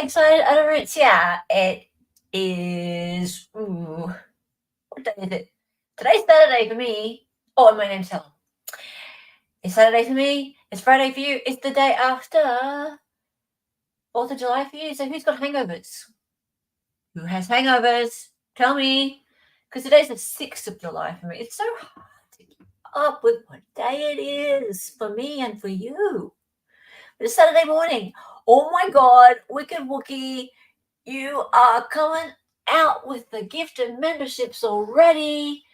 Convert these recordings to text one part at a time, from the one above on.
excited utterance. Yeah, it is. Ooh, what day is it? Today's Saturday for me. Oh, and my name's Helen. It's Saturday for me. It's Friday for you. It's the day after 4th of July for you. So who's got hangovers? Who has hangovers? Tell me. Because today's the 6th of July for me. It's so hard to keep up with what day it is for me and for you. But it's Saturday morning. Oh my God, Wicked Wookie, you are coming out with the gifted memberships already.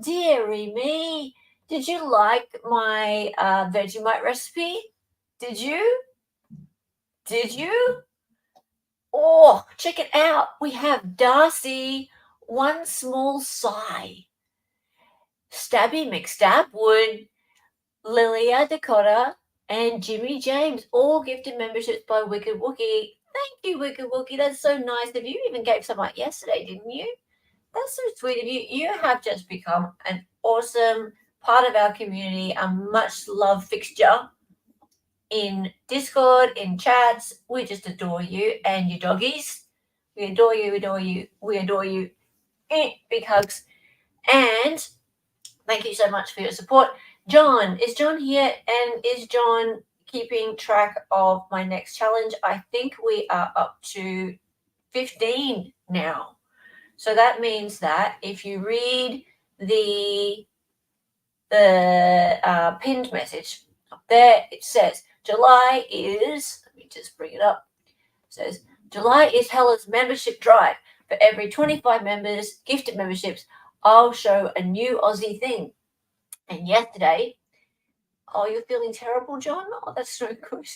Dearie me. Did you like my Vegemite recipe? Did you? Did you? Oh, check it out. We have Darcy, One Small Sigh, Stabby McStabwood, Lilia Dakota, and Jimmy James, all gifted memberships by Wicked Wookie. Thank you, Wicked Wookie. That's so nice of you. You even gave some out yesterday, didn't you? That's so sweet of you. You have just become an awesome part of our community, a much-loved fixture in Discord, in chats. We just adore you and your doggies. We adore you, adore you. We adore you. Big hugs. And thank you so much for your support. John, is John here? And is John keeping track of my next challenge? I think we are up to 15 now. So that means that if you read the pinned message up there, it says July is, let me just bring it up. It says July is Hella's membership drive. For every 25 members, gifted memberships, I'll show a new Aussie thing. And yesterday, oh, you're feeling terrible, John? Oh, that's so good.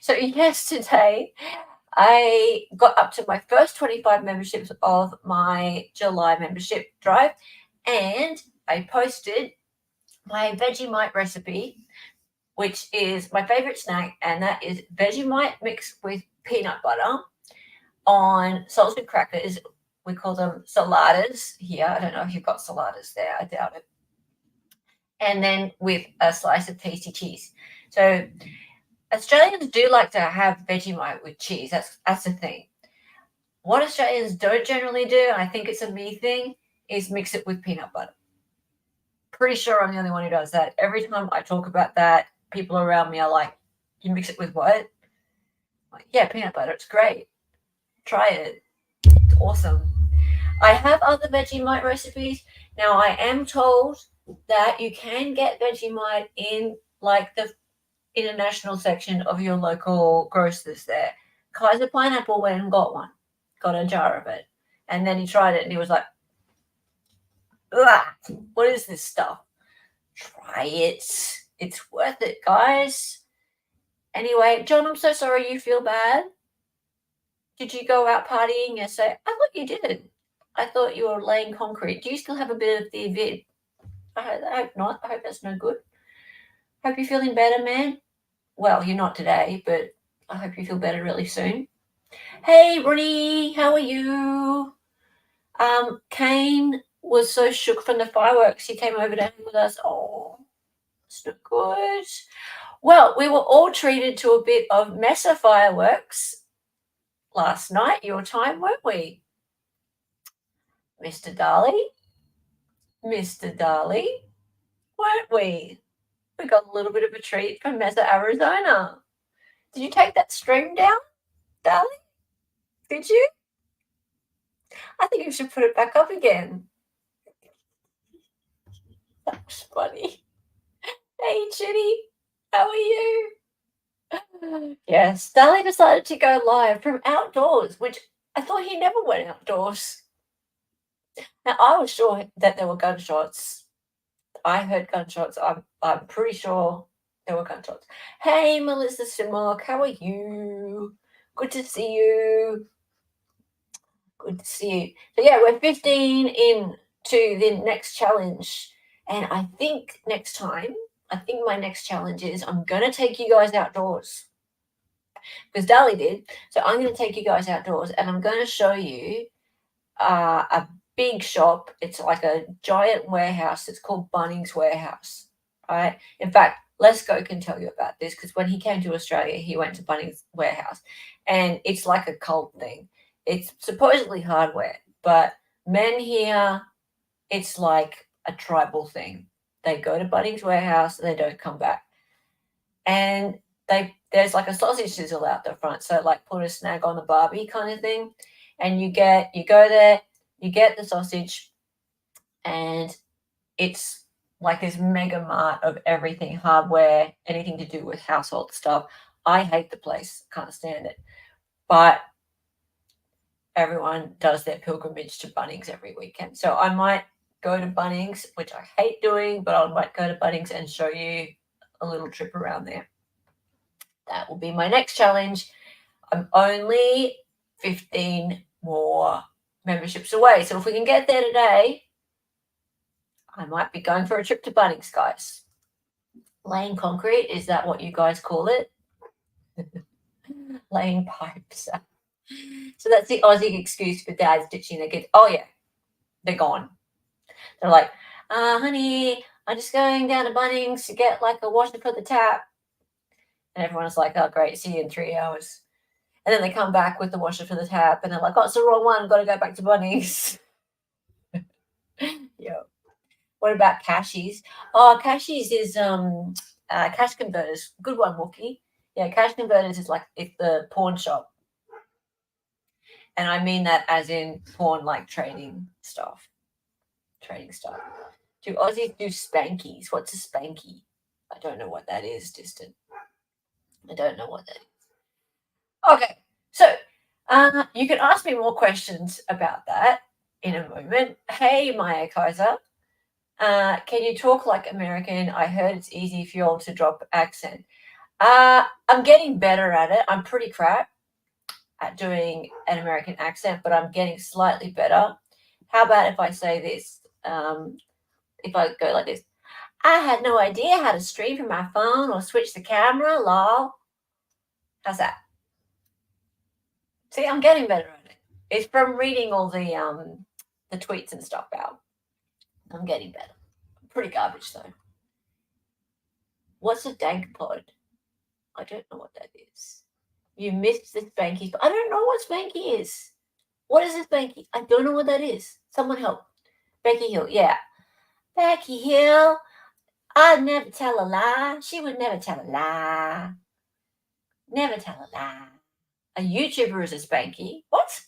So yesterday, I got up to my first 25 memberships of my July membership drive, and I posted my Vegemite recipe, which is my favorite snack, and that is Vegemite mixed with peanut butter on salted crackers. We call them saladas here. I don't know if you've got saladas there. I doubt it. And then with a slice of tasty cheese. So Australians do like to have Vegemite with cheese. That's the thing. What Australians don't generally do, and I think it's a me thing, is mix it with peanut butter. Pretty sure I'm the only one who does that. Every time I talk about that, people around me are like, you mix it with what? I'm like, yeah, peanut butter. It's great. Try it. It's awesome. I have other Vegemite recipes. Now, I am told that you can get Vegemite in like the international section of your local grocers there. Kaiser Pineapple went and got one, got a jar of it. And then he tried it and he was like, what is this stuff? Try it. It's worth it, guys. Anyway, John, I'm so sorry you feel bad. Did you go out partying yesterday? I thought you did. I thought you were laying concrete. Do you still have a bit of the vid? I hope not. I hope that's no good. Hope you're feeling better, man. Well, you're not today, but I hope you feel better really soon. Hey, Ronnie, how are you? Kane was so shook from the fireworks. He came over to hang with us. Oh, it's not good. Well, we were all treated to a bit of Mesa fireworks last night, your time, weren't we? Mr. Darley? Mr. Darley? Weren't we? We got a little bit of a treat from Mesa, Arizona. Did you take that stream down, Darley? Did you? I think you should put it back up again. That was funny. Hey, Chitty, how are you? Yes, Darley decided to go live from outdoors, which I thought he never went outdoors. Now, I was sure that there were gunshots. I heard gunshots. I'm pretty sure there were gunshots. Hey, Melissa Simok, how are you? Good to see you. Good to see you. So, yeah, we're 15 in to the next challenge. And I think my next challenge is I'm going to take you guys outdoors. Because Darley did. So I'm going to take you guys outdoors and I'm going to show you a big shop. It's like a giant warehouse. It's called Bunnings Warehouse, right? In fact, Les Go can tell you about this because when he came to Australia, he went to Bunnings Warehouse, and it's like a cult thing. It's supposedly hardware, but men here, it's like a tribal thing. They go to Bunnings Warehouse, they don't come back, and there's like a sausage sizzle out the front, so like put a snag on the barbie kind of thing, and you go there, you get the sausage, and it's like this mega mart of everything, hardware, anything to do with household stuff. I hate the place, can't stand it. But everyone does their pilgrimage to Bunnings every weekend. So I might go to Bunnings, which I hate doing, but I might go to Bunnings and show you a little trip around there. That will be my next challenge. I'm only 15 more memberships away. So if we can get there today, I might be going for a trip to Bunnings, guys. Laying concrete, is that what you guys call it? Laying pipes. So that's the Aussie excuse for dads ditching their kids. Oh, yeah, they're gone. They're like, honey, I'm just going down to Bunnings to get like a washer for the tap. And everyone's like, oh, great, see you in 3 hours. And then they come back with the washer for the tap, and they're like, oh, it's the wrong one, got to go back to Bunnings. Yeah. What about cashies? Oh, cashies is cash converters. Good one, Wookie. Yeah, cash converters is like it's the pawn shop. And I mean that as in pawn, like trading stuff. Do Aussies do spankies? What's a spanky? I don't know what that is, distant. I don't know what that is. Okay, so you can ask me more questions about that in a moment. Hey, Maya Kaiser. Can you talk like American? I heard it's easy for you all to drop accent. I'm getting better at it. I'm pretty crap at doing an American accent, but I'm getting slightly better. How about if I say this? If I go like this, I had no idea how to stream from my phone or switch the camera, lol. How's that? See, I'm getting better at it. It's from reading all the tweets and stuff out. I'm getting better. Pretty garbage though. What's a dank pod? I don't know what that is. You missed the Spanky. I don't know what Spanky is. What is a Spanky? I don't know what that is. Someone help. Becky Hill, yeah. Becky Hill, I'd never tell a lie. She would never tell a lie. Never tell a lie. A YouTuber is a Spanky. What?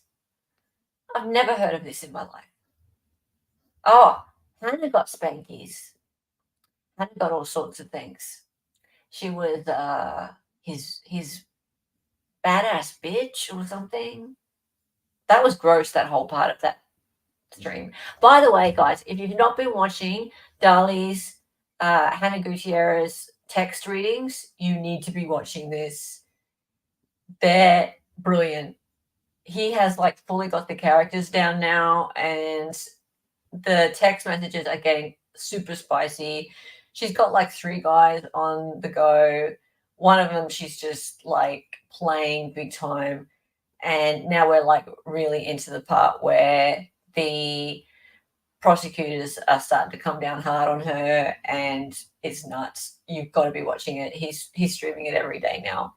I've never heard of this in my life. Oh, Hannah got Spankies. Hannah got all sorts of things. She was his badass bitch or something. That was gross, that whole part of that stream. By the way, guys, if you've not been watching Dali's Hannah Gutierrez text readings, you need to be watching this. They're brilliant. He has like fully got the characters down now, and the text messages are getting super spicy. She's got like 3 guys on the go. One of them, she's just like playing big time. And now we're like really into the part where the prosecutors are starting to come down hard on her, and it's nuts. You've got to be watching it. He's streaming it every day now.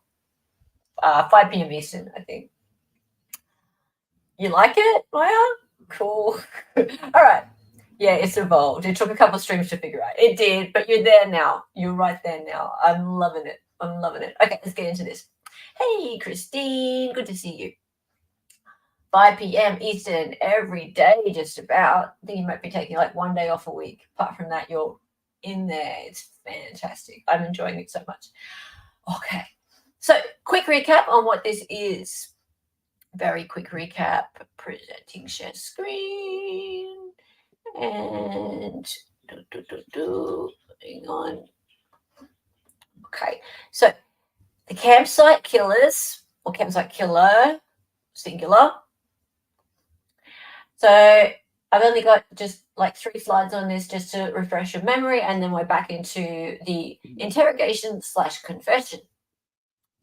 5 p.m. Eastern, I think. You like it, Maya? Cool. All right. Yeah, it's evolved. It took a couple of streams to figure out. It did, but you're there now. You're right there now. I'm loving it. Okay, let's get into this. Hey, Christine. Good to see you. 5 p.m. Eastern every day, just about. I think you might be taking like 1 day off a week. Apart from that, you're in there. It's fantastic. I'm enjoying it so much. Okay. So, quick recap on what this is. Very quick recap. Presenting share screen. And hang on. Okay, so the campsite killers, or campsite killer, singular. So I've only got just like 3 slides on this just to refresh your memory, and then we're back into the interrogation / confession.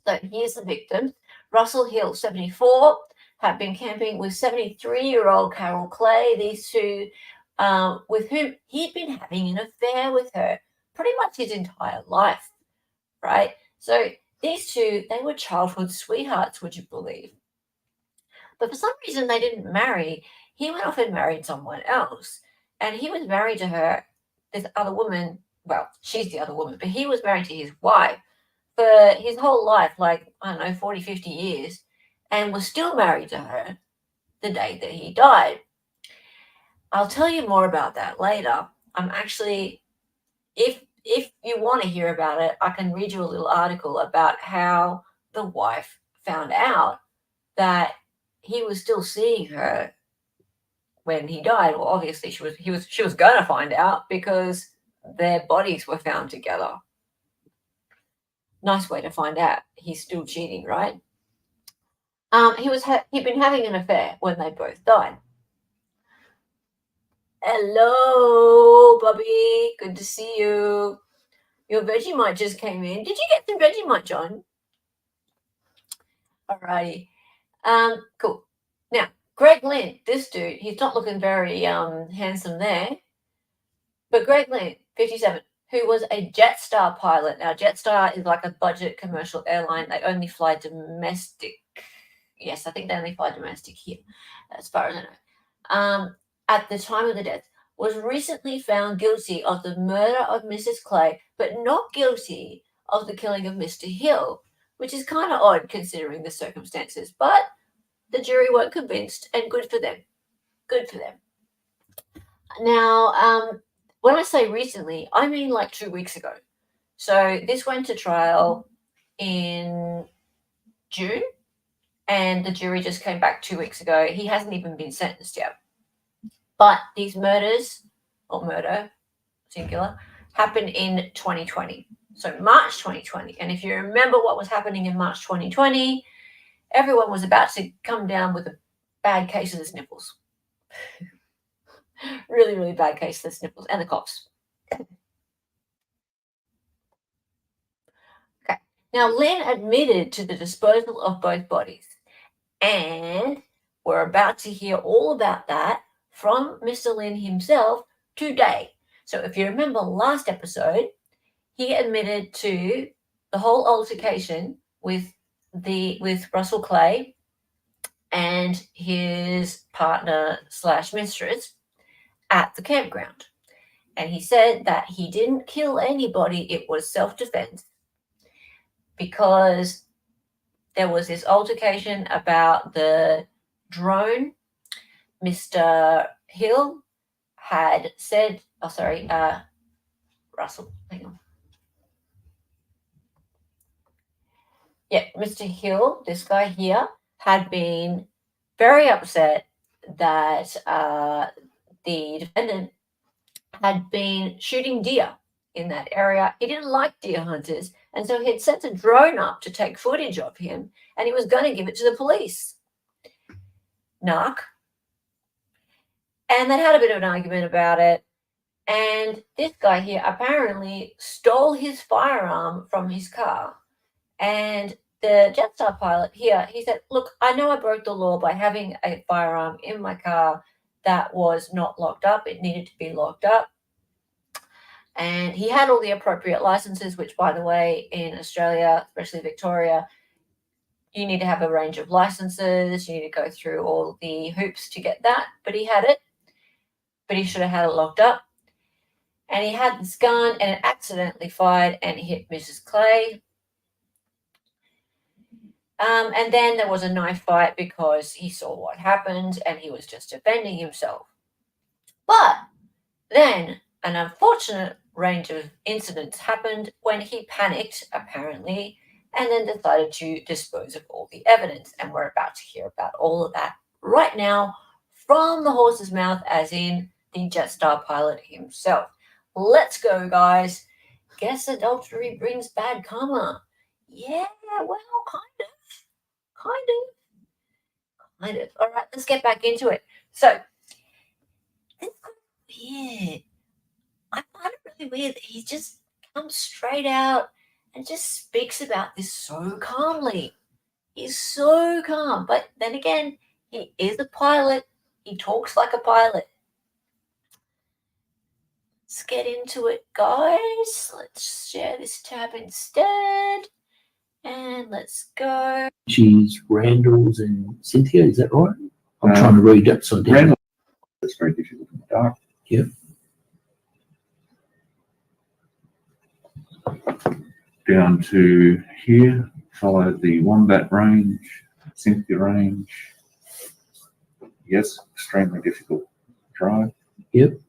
So here's the victims. Russell Hill, 74, had been camping with 73-year-old Carol Clay. These two, with whom he'd been having an affair with her pretty much his entire life. right? So these two, they were childhood sweethearts, would you believe? But for some reason, they didn't marry. He went off and married someone else. And he was married to her, this other woman. Well, she's the other woman, but he was married to his wife for his whole life, like, I don't know, 40, 50 years, and was still married to her the day that he died. I'll tell you more about that later. I'm actually, if you want to hear about it, I can read you a little article about how the wife found out that he was still seeing her when he died. Well, obviously she was going to find out because their bodies were found together. Nice way to find out he's still cheating, right? He'd been having an affair when they both died. Hello, Bobby. Good to see you. Your Vegemite just came in. Did you get some Vegemite, John? Alrighty. Cool. Now, Greg Lynn, this dude, he's not looking very handsome there. But Greg Lynn, 57, who was a Jetstar pilot. Now, Jetstar is like a budget commercial airline. They only fly domestic. Yes, I think they only fly domestic here, as far as I know. At the time of the death, was recently found guilty of the murder of Mrs. Clay, but not guilty of the killing of Mr. Hill, which is kind of odd considering the circumstances. But the jury weren't convinced, and good for them. Good for them. Now, when I say recently, I mean like 2 weeks ago. So this went to trial in June, and the jury just came back 2 weeks ago. He hasn't even been sentenced yet. But these murders, or murder, singular, happened in 2020. So March 2020. And if you remember what was happening in March 2020, everyone was about to come down with a bad case of the sniffles. Really, really bad case of the sniffles and the coughs. Okay. Now, Lynn admitted to the disposal of both bodies. And we're about to hear all about that from Mr. Lynn himself today. So if you remember last episode, he admitted to the whole altercation with Russell Clay and his partner / mistress at the campground. And he said that he didn't kill anybody, it was self-defense, because there was this altercation about the drone. Mr. Hill had said, Russell, hang on. Yeah, Mr. Hill, this guy here, had been very upset that the defendant had been shooting deer in that area. He didn't like deer hunters, and so he had sent a drone up to take footage of him, and he was going to give it to the police. Narc. And they had a bit of an argument about it, and this guy here apparently stole his firearm from his car. And the Jetstar pilot here, he said, look, I know I broke the law by having a firearm in my car that was not locked up. It needed to be locked up. And he had all the appropriate licenses, which, by the way, in Australia, especially Victoria, you need to have a range of licenses. You need to go through all the hoops to get that. But he had it. But he should have had it locked up. And he had this gun, and it accidentally fired and hit Mrs. Clay. And then there was a knife fight because he saw what happened and he was just defending himself. But then an unfortunate range of incidents happened when he panicked, apparently, and then decided to dispose of all the evidence. And we're about to hear about all of that right now from the horse's mouth, as in the Jetstar pilot himself. Let's go, guys. Guess adultery brings bad karma. Yeah, well, kind of. All right, let's get back into it. So, this is weird. I find it really weird that he just comes straight out and just speaks about this so calmly. He's so calm. But then again, he is a pilot. He talks like a pilot. let's get into it, guys. Let's share this tab instead. And let's go. She's Randall's and Cynthia, is that right? I'm trying to read upside down. Randall, it's very difficult in the dark. Yep. Down to here, follow the Wombat range, Cynthia range. Yes, extremely difficult drive. Yep.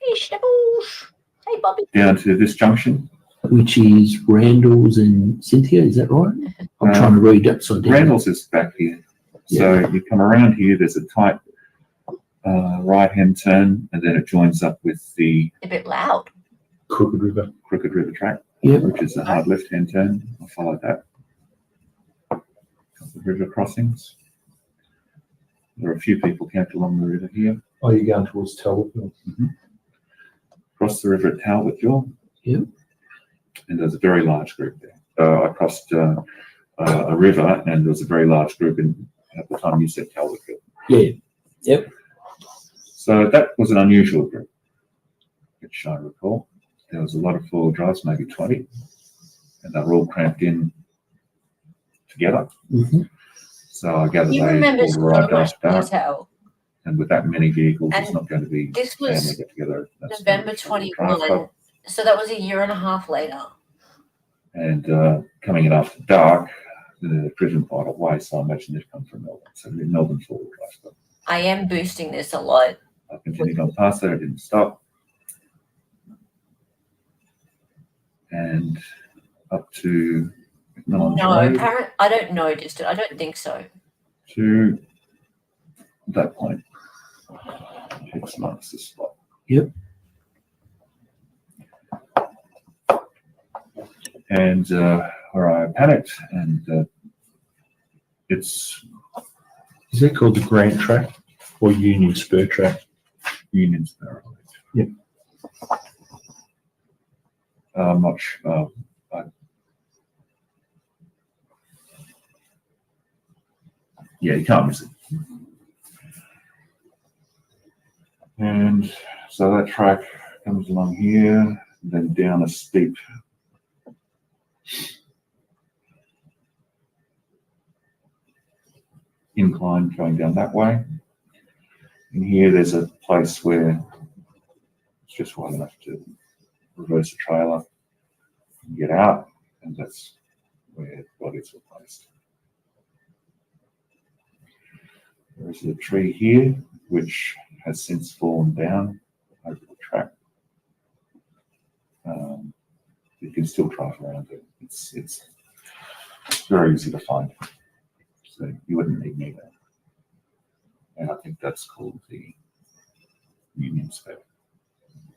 Hey, Bobby. Down to this junction. Which is Randall's and Cynthia, is that right? I'm trying to read upside down. Randall's is back here. So you come around here, there's a tight right-hand turn, and then it joins up with the A bit loud. Crooked River. Crooked River track, Yep. which is a hard left-hand turn. I'll follow that. Couple of river crossings. There are a few people camped along the river here. Oh, you're going towards Talbot. Cross the river at Talbotville. Yep. And there's a very large group there. I crossed a river, and there was a very large group at the time you said Talbotville. Yeah. Yep. So that was an unusual group, which I recall. There was a lot of four-wheel drives, maybe 20, and they were all cramped in together. Mm-hmm. So I gather You they remember all so arrived much after dark, detail. and with that many vehicles, And it's not going to be this family was get together. That's November not a drive 21. club. So that was a year and a half later. And coming in after dark, the prison part away, so I imagine they've come from Melbourne. So the Melbourne four-wheel drive club. I am boosting this a lot. I continued on past there, I didn't stop. And up to McMillan's No, Road, I don't know, Distant. I don't think so. to that point. X marks the spot. Yep. And where I panicked, and it's Is that called the Grant Track or Union Spur Track? Union Spur. Yep. I'm not sure. Yeah, you can't miss it. And so that track comes along here, then down a steep incline going down that way. And here there's a place where it's just wide enough to reverse a trailer and get out, and that's where bodies were placed. There is a tree here which has since fallen down over the track. You can still drive around it. It's very easy to find. So you wouldn't need me there. And I think that's called the Union Spur.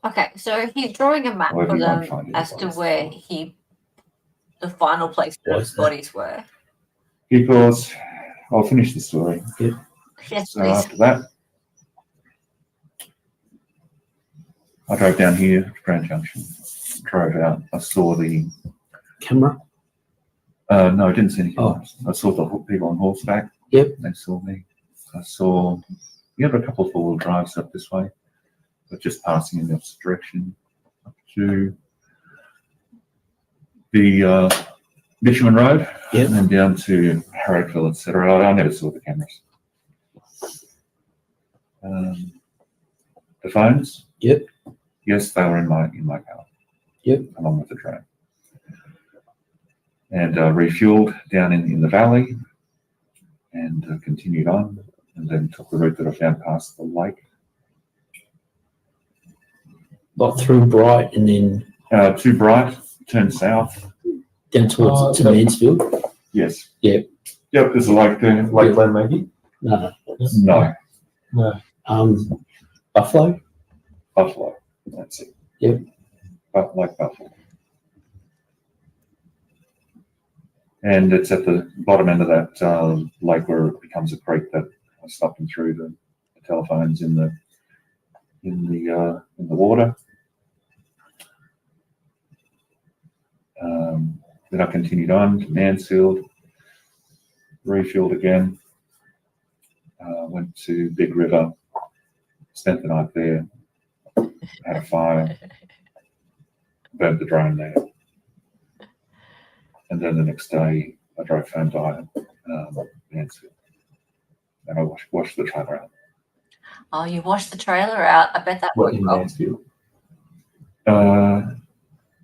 Okay, so he's drawing a map However for you might them find it, as to it's where the final place where his bodies were. Because I'll finish the story. Yes, So please. after that, I drove down here to Grand Junction, drove out. I saw the Camera. no, I didn't see any Oh. cars. I saw the people on horseback. Yep. They saw me. I saw you have a couple of four-wheel drives up this way, but just passing in the opposite direction up to the Bitumen Road, Yep. and then down to Harrogville, etc. I never saw the cameras. The phones? Yep. Yes, they were in my car. Yep. Along with the drone. And refueled down in the valley, and continued on, and then took the route that I found past the lake. Like through Bright and then Too bright, turned south. down towards to Mansfield. Yes. Yep. Yep, there's a lake there. Lakeland, maybe? No. No, Buffalo. Buffalo. That's it. Yep. Lake Buffalo. And it's at the bottom end of that lake where it becomes a creek that I stopped and threw the telephones in the water. Then I continued on to Mansfield, refueled again, went to Big River, spent the night there, had a fire, burnt the drone there. And then the next day, I drove home to Mansfield. And I washed the trailer out. Oh, you washed the trailer out. I bet that What worked in well. Mansfield?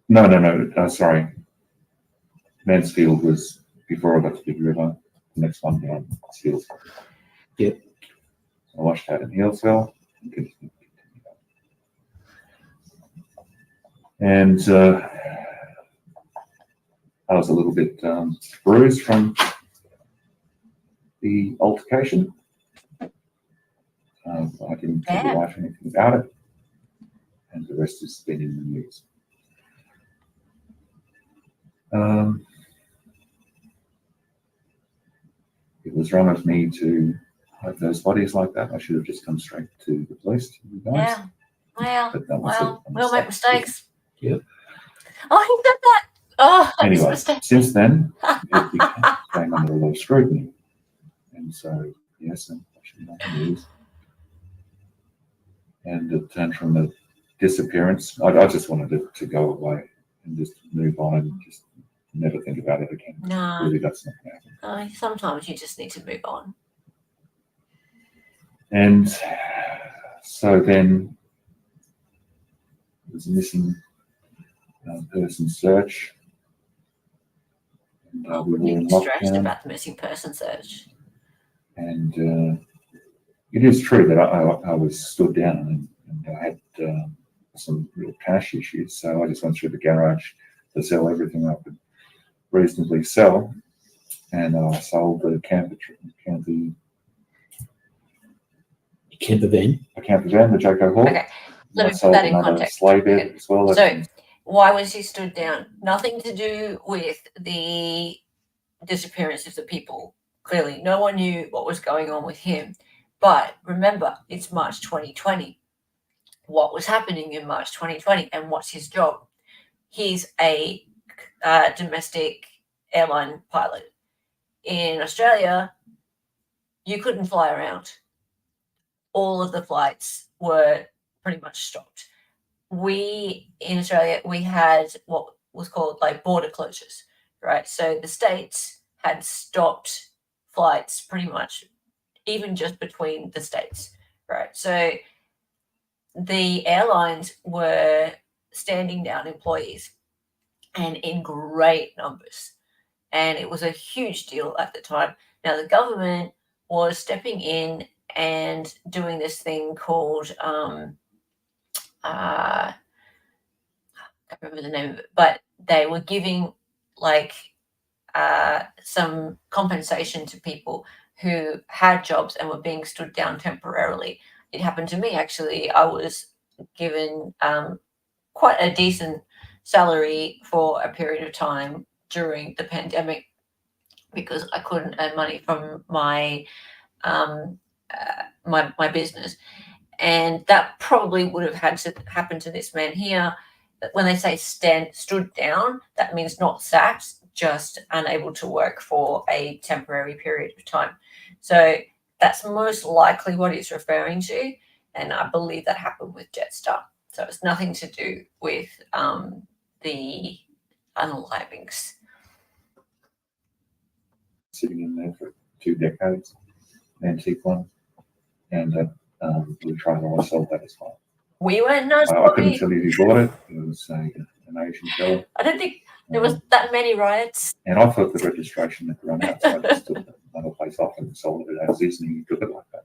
No, sorry. Mansfield was before I got to Big River. The next one down was Hillsville. Yep. I washed that in Hillsville. And I was a little bit bruised from the altercation. I didn't tell the wife anything about it, and the rest has been in the news. It was wrong of me to hide those bodies like that. I should have just come straight to the police, to you guys. Yeah. Well, But that was a we'll make mistake. mistakes. Yep. Oh, he did that. Oh, that's a Anyway, mistake. since then, it came under a lot of scrutiny. And so, yes, I'm watching the news. And it turned from a disappearance. I just wanted it to go away and just move on and just never think about it again. No. Really, that's not going to happen. Sometimes you just need to move on. And so then there's a missing person search. And, I we were wouldn't in be stressed lockdown. about the missing person search. And it is true that I was stood down and I had some real cash issues. So I just went through the garage to sell everything I could reasonably sell. And I sold the camper van, the Joko Hall. Okay, let I me put sold that in another context. sleigh bed Okay. as well. So, why was he stood down? Nothing to do with the disappearance of the people. Clearly, no one knew what was going on with him. But remember, it's March 2020. What was happening in March 2020 and what's his job? He's a domestic airline pilot. In Australia, you couldn't fly around. All of the flights were pretty much stopped. In Australia, we had what was called like border closures, right? So the states had stopped flights pretty much even just between the states, right? So the airlines were standing down employees and in great numbers. And it was a huge deal at the time. Now, the government was stepping in and doing this thing called, I can't remember the name of it, but they were giving like some compensation to people who had jobs and were being stood down temporarily. It happened to me, actually. I was given quite a decent salary for a period of time during the pandemic because I couldn't earn money from my my business. And that probably would have had to happen to this man here. When they say stood down, that means not sacked, just unable to work for a temporary period of time. So that's most likely what he's referring to. And I believe that happened with Jetstar. So it's nothing to do with the unalivings. Sitting in there for 2 decades, an antique one. And we tried to sell that as well. We went nuts. I couldn't tell you who bought it. It was an Asian fellow. I don't think there was that many riots. And I thought the registration had run out, so I just took another place off and sold it as is, and he took it like that.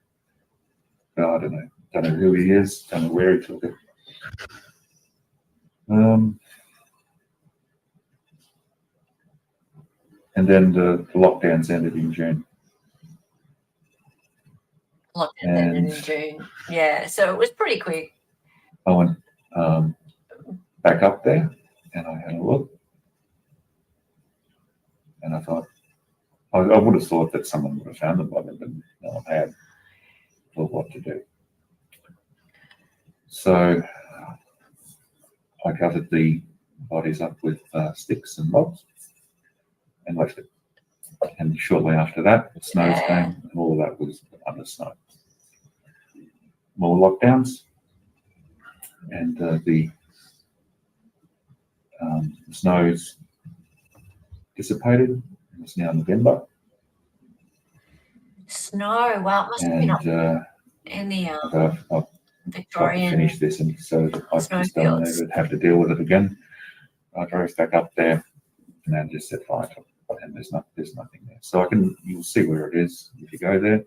But I don't know who he is, don't know where he took it. And then the lockdowns ended in June. Lockdown ended in June. Yeah, so it was pretty quick. I went back up there and I had a look. And I thought, I would have thought that someone would have found them by then, but no one had thought what to do. So I covered the bodies up with sticks and logs and left it. And shortly after that, the snows came and all of that was under snow. More lockdowns. and the snow's dissipated. It's now November, Snow. Wow, it must have been up and in the I've got to Victorian finish this, and so that I just don't snowfields. ever have to deal with it again. I drove back up there, and then just set fire to it, and there's nothing there. So you'll see where it is if you go there,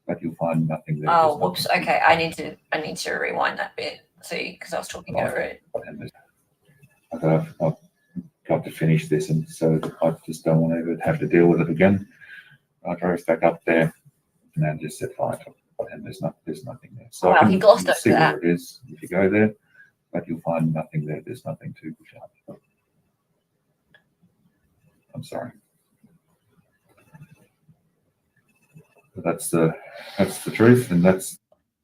but you'll find nothing there. Oh, There's whoops. nothing. Okay, I need to rewind that bit. See, because I was talking over it. And I've got to finish this, and so that I just don't want to ever have to deal with it again. I drove back up there, and then just set fire to it, and there's nothing there. So Wow, he glossed you'll over see that. where it is if you go there, but you'll find nothing there. There's nothing to push up. I'm sorry. But that's the truth, and that's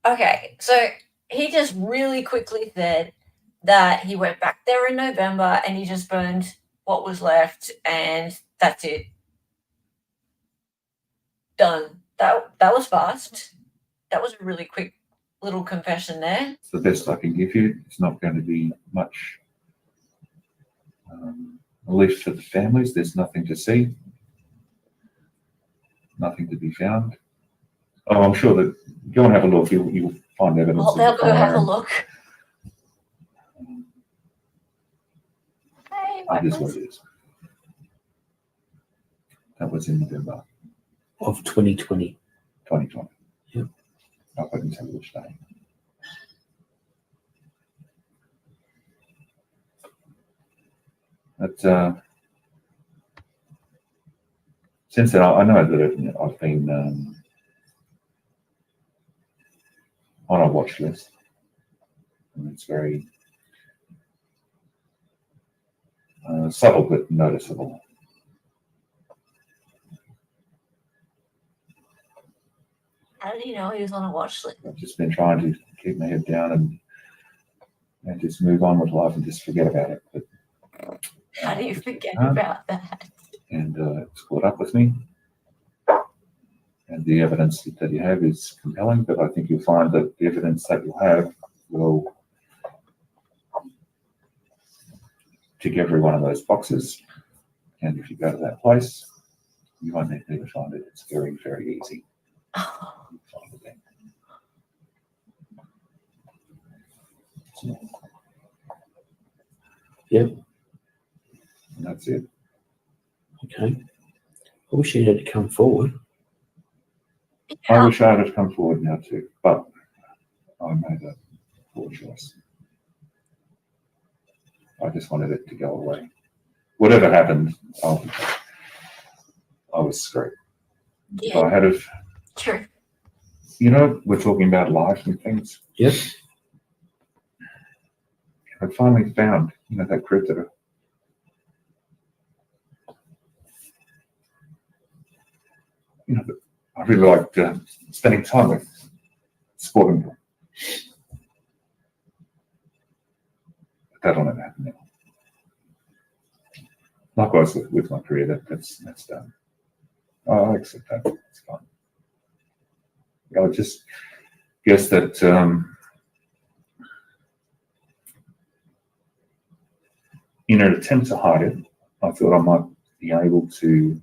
Okay, so he just really quickly said that he went back there in November and he just burned what was left, and that's it. Done. That was fast. That was a really quick little confession there. the best I can give you. It's not going to be much relief for the families. There's nothing to see, nothing to be found. Oh, I'm sure that go and have a look. You'll find evidence. Well, of they'll the go have fire. a look. Hey, my It is what friends. it is. That was in November Of 2020. 2020. Yep. I couldn't tell you which day. But since then, I know that I've been on a watch list, and it's very subtle but noticeable. How did he know he was on a watch list? I've just been trying to keep my head down and just move on with life and just forget about it. But How do you forget Huh? about that? and it's caught up with me. And the evidence that you have is compelling, but I think you'll find that the evidence that you'll have will tick every one of those boxes. And if you go to that place, you won't need to find it. It's very, very easy to find it there. So, Yep. and that's it. Okay. I wish he had come forward. I wish I had come forward now too, but I made a poor choice. I just wanted it to go away. Whatever happened, I was screwed. If I had have, True. we're talking about life and things. Yep. I finally found, that crypto. I really liked spending time with sporting them. But that'll never happen now. Likewise with my career, that's done. I accept that. It's fine. I just guess that in an attempt to hide it, I thought I might be able to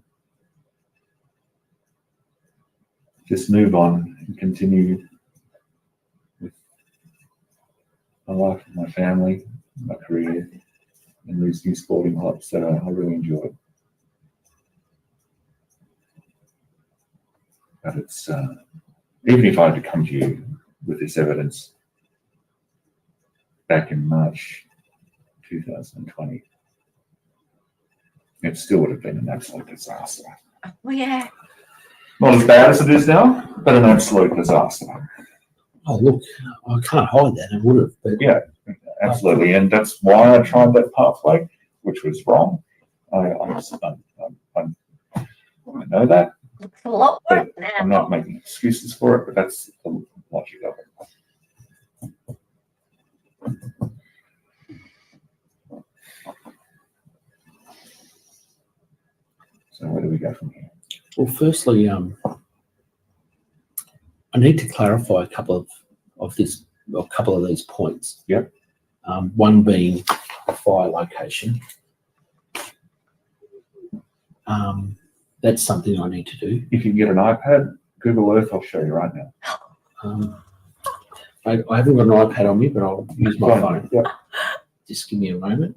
just move on and continue with my life, my family, my career, and these new sporting clubs that I really enjoy. But it's even if I had to come to you with this evidence back in March 2020, it still would have been an absolute disaster. Well, yeah. Not as bad as it is now, but an absolute disaster. Oh, look, I can't hide that. I would have. But Yeah, absolutely. And that's why I tried that pathway, which was wrong. I know that. It's a lot worse I'm now. not making excuses for it, but that's the logic of it. So where do we go from here? well, firstly, I need to clarify a couple of these points. Yep. One being the fire location. That's something I need to do. If you get an iPad, Google Earth, I'll show you right now. I haven't got an iPad on me, but I'll use my phone. Yep. Just give me a moment.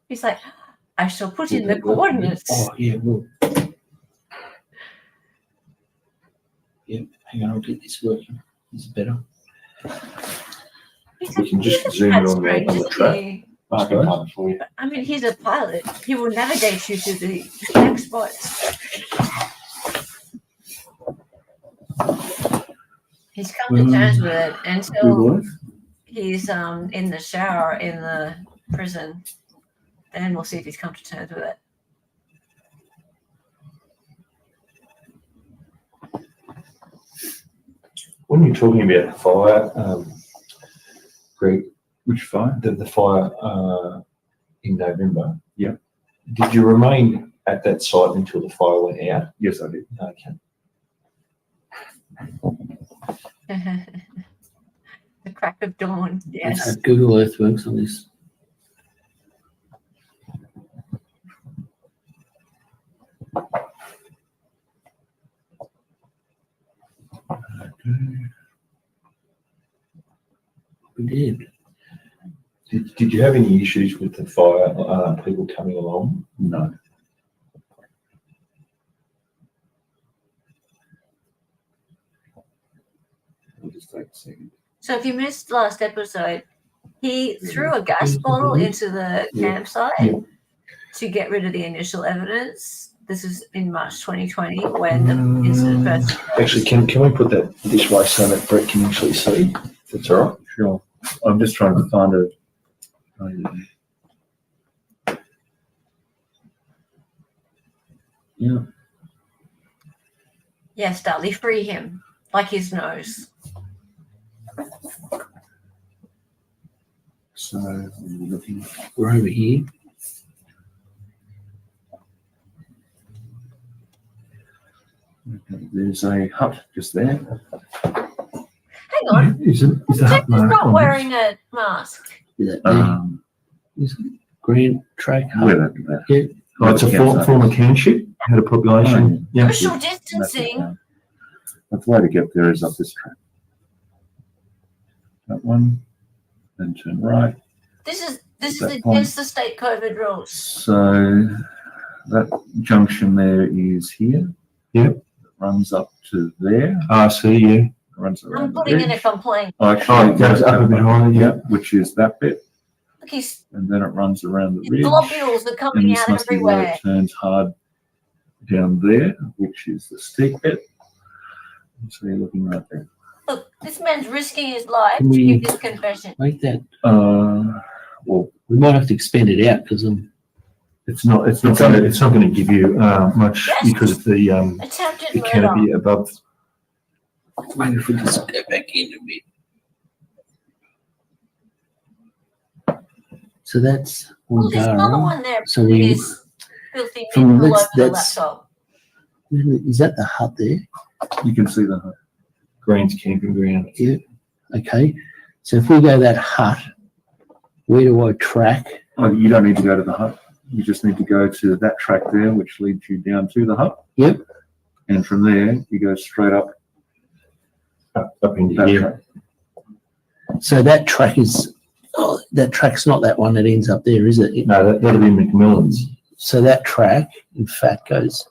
He's like, I shall put in the coordinates. Oh, yeah, well. Yeah, hang on, I'll get this working. This is better. We can just zoom in on the track. I can find it for you. I mean, he's a pilot. He will navigate you to the exact spots. He's come to terms with it until Google Earth. he's in the shower in the prison. Then we'll see if he's come to terms with it. When you're talking about the fire, Greg, Which fire? the fire in November. Yeah. Did you remain at that site until the fire went out? Yes, I did. Okay. The crack of dawn. Let's Yes. hope Google Earth works on this. We did. Did you have any issues with the fire, people coming along? No. I'll just take a second. So if you missed last episode, he threw a gas bottle into the campsite Yeah. to get rid of the initial evidence. This is in March 2020 when the incident first occurred. Actually, can we put that this way so that Brett can actually see? If that's all right. Sure. I'm just trying to find a. Yeah. Yes, Dudley, free him, like his nose. So we're looking. We're over here. There's a hut just there. Hang on, Is the Jack is not wearing a mask. Is that there? Is it Grand Track Hut? Where that? Yeah. Oh, it's a former township. Had a population. Yeah. Social distancing. That's the way to get there is up this track. That one, then turn right. This is That against the state COVID rules. So that junction there is here. Yep. It runs up to there. RC, yeah. It runs I'm around the putting in a ridge. complaint. Oh, Oh, actually, it goes up a bit higher, yeah. which is that bit, Look, his and then it runs around the ridge. globules are And coming this out must be where everywhere. it turns hard down there, which is the steep bit. So you're looking right there. Look, this man's risking his life Can to we- give this confession. Make that. Well, We might have to expand it out because It's not going to give you much Yes. because of the Attempted murder. canopy above. maybe if we just go back in a bit. So that's Well, there's another Wangara. one there. So with we- his filthy from meat all that's- over the that's- laptop. Is that the hut there? you can see the hut. Green's camping ground. Yeah. Okay. So if we go that hut, where do I track? Oh, you don't need to go to the hut. You just need to go to that track there, which leads you down to the hut. Yep. And from there, you go straight up Up into that here. track. So that track is, that track's not that one that ends up there, is it? No, that'll be McMillan's. So that track, in fact, goes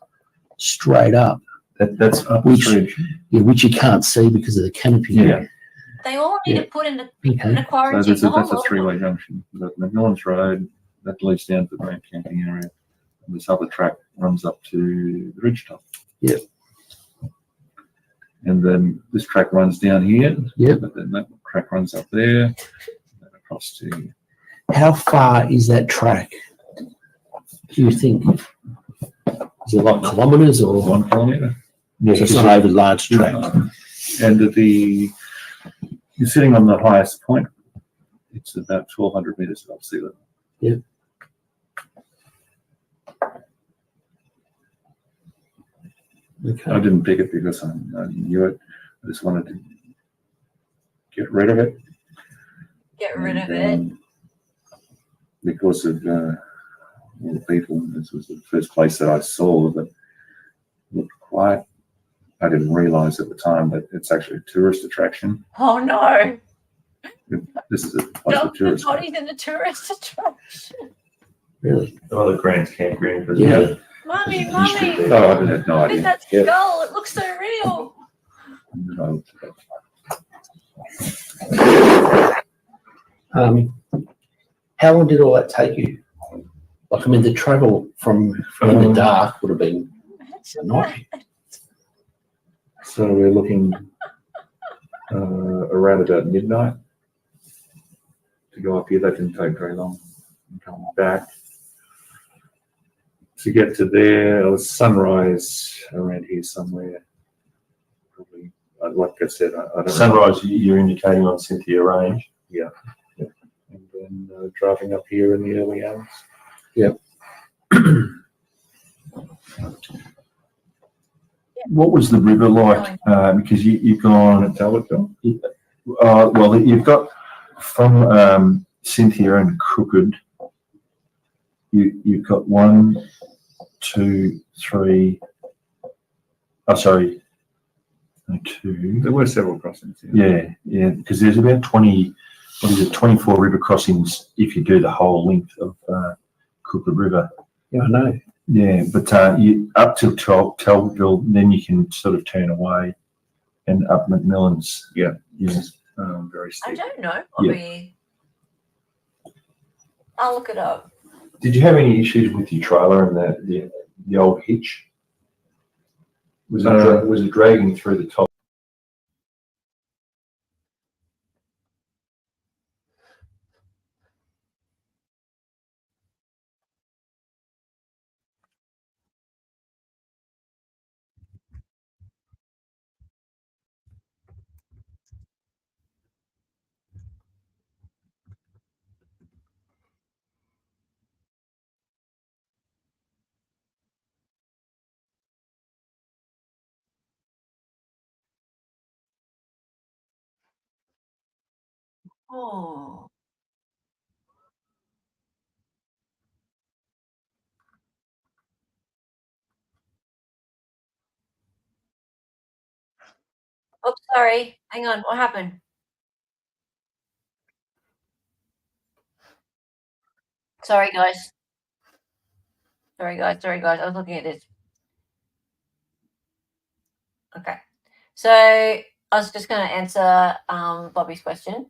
straight up, That's up Which- the ridge. yeah, which you can't see because of the canopy. Yeah. They all need Yeah. to put in a Okay. quarantine. So the whole that's a lot of them. three-way junction. You've got McMillan's Road, that leads down to the Grand Camping area. And this other track runs up to the ridge top. Yep. And then this track runs down here. Yep. But then that track runs up there, and across to. How far is that track? Do you think? Is it like kilometres or? 1 kilometre. Yeah, So it's not over large track. And you're sitting on the highest point. It's about 1,200 metres above sea level. Yep. I Okay. didn't pick it because I knew it. I just wanted to get rid of it. Get rid of it. And, because of all the people, this was the first place that I saw that looked quiet. I didn't realise at the time that it's actually a tourist attraction. Oh no! This is a place for Dump the tourists. bodies in the tourist attraction. Really? Oh, the Grant's campground. Because Yeah. Mummy, There's history mummy! there. No, I had no Look at idea. that Yeah. skull. It looks so real. No. How long did all that take you? Like, I mean, the travel from in the dark would have been a nightmare. So we're looking around about midnight to go up here. That didn't take very long. And coming back to get to there, it was sunrise around here somewhere. Probably, like I said, I don't know. Sunrise, you're indicating on Cynthia Range. Yeah. And then driving up here in the early hours. What was the river like? Because you've gone at Talbotville. Well, you've got from Cynthia and Crooked. You've got 1, 2, 3. Oh, sorry. 2. There were several crossings. Yeah. Because there's about 24 river crossings if you do the whole length of Crooked River. Yeah, I know. Yeah, but you up to Talbotville, then you can sort of turn away, and up McMillan's. Yeah. Yes. Very I steep. don't know. Yeah. I'll look it up. Did you have any issues with your trailer and the old hitch? Was it dragging through the top? Oh. Oops, sorry. Hang on. What happened? Sorry, guys. Sorry, guys. I was looking at this. Okay. So I was just going to answer Bobby's question.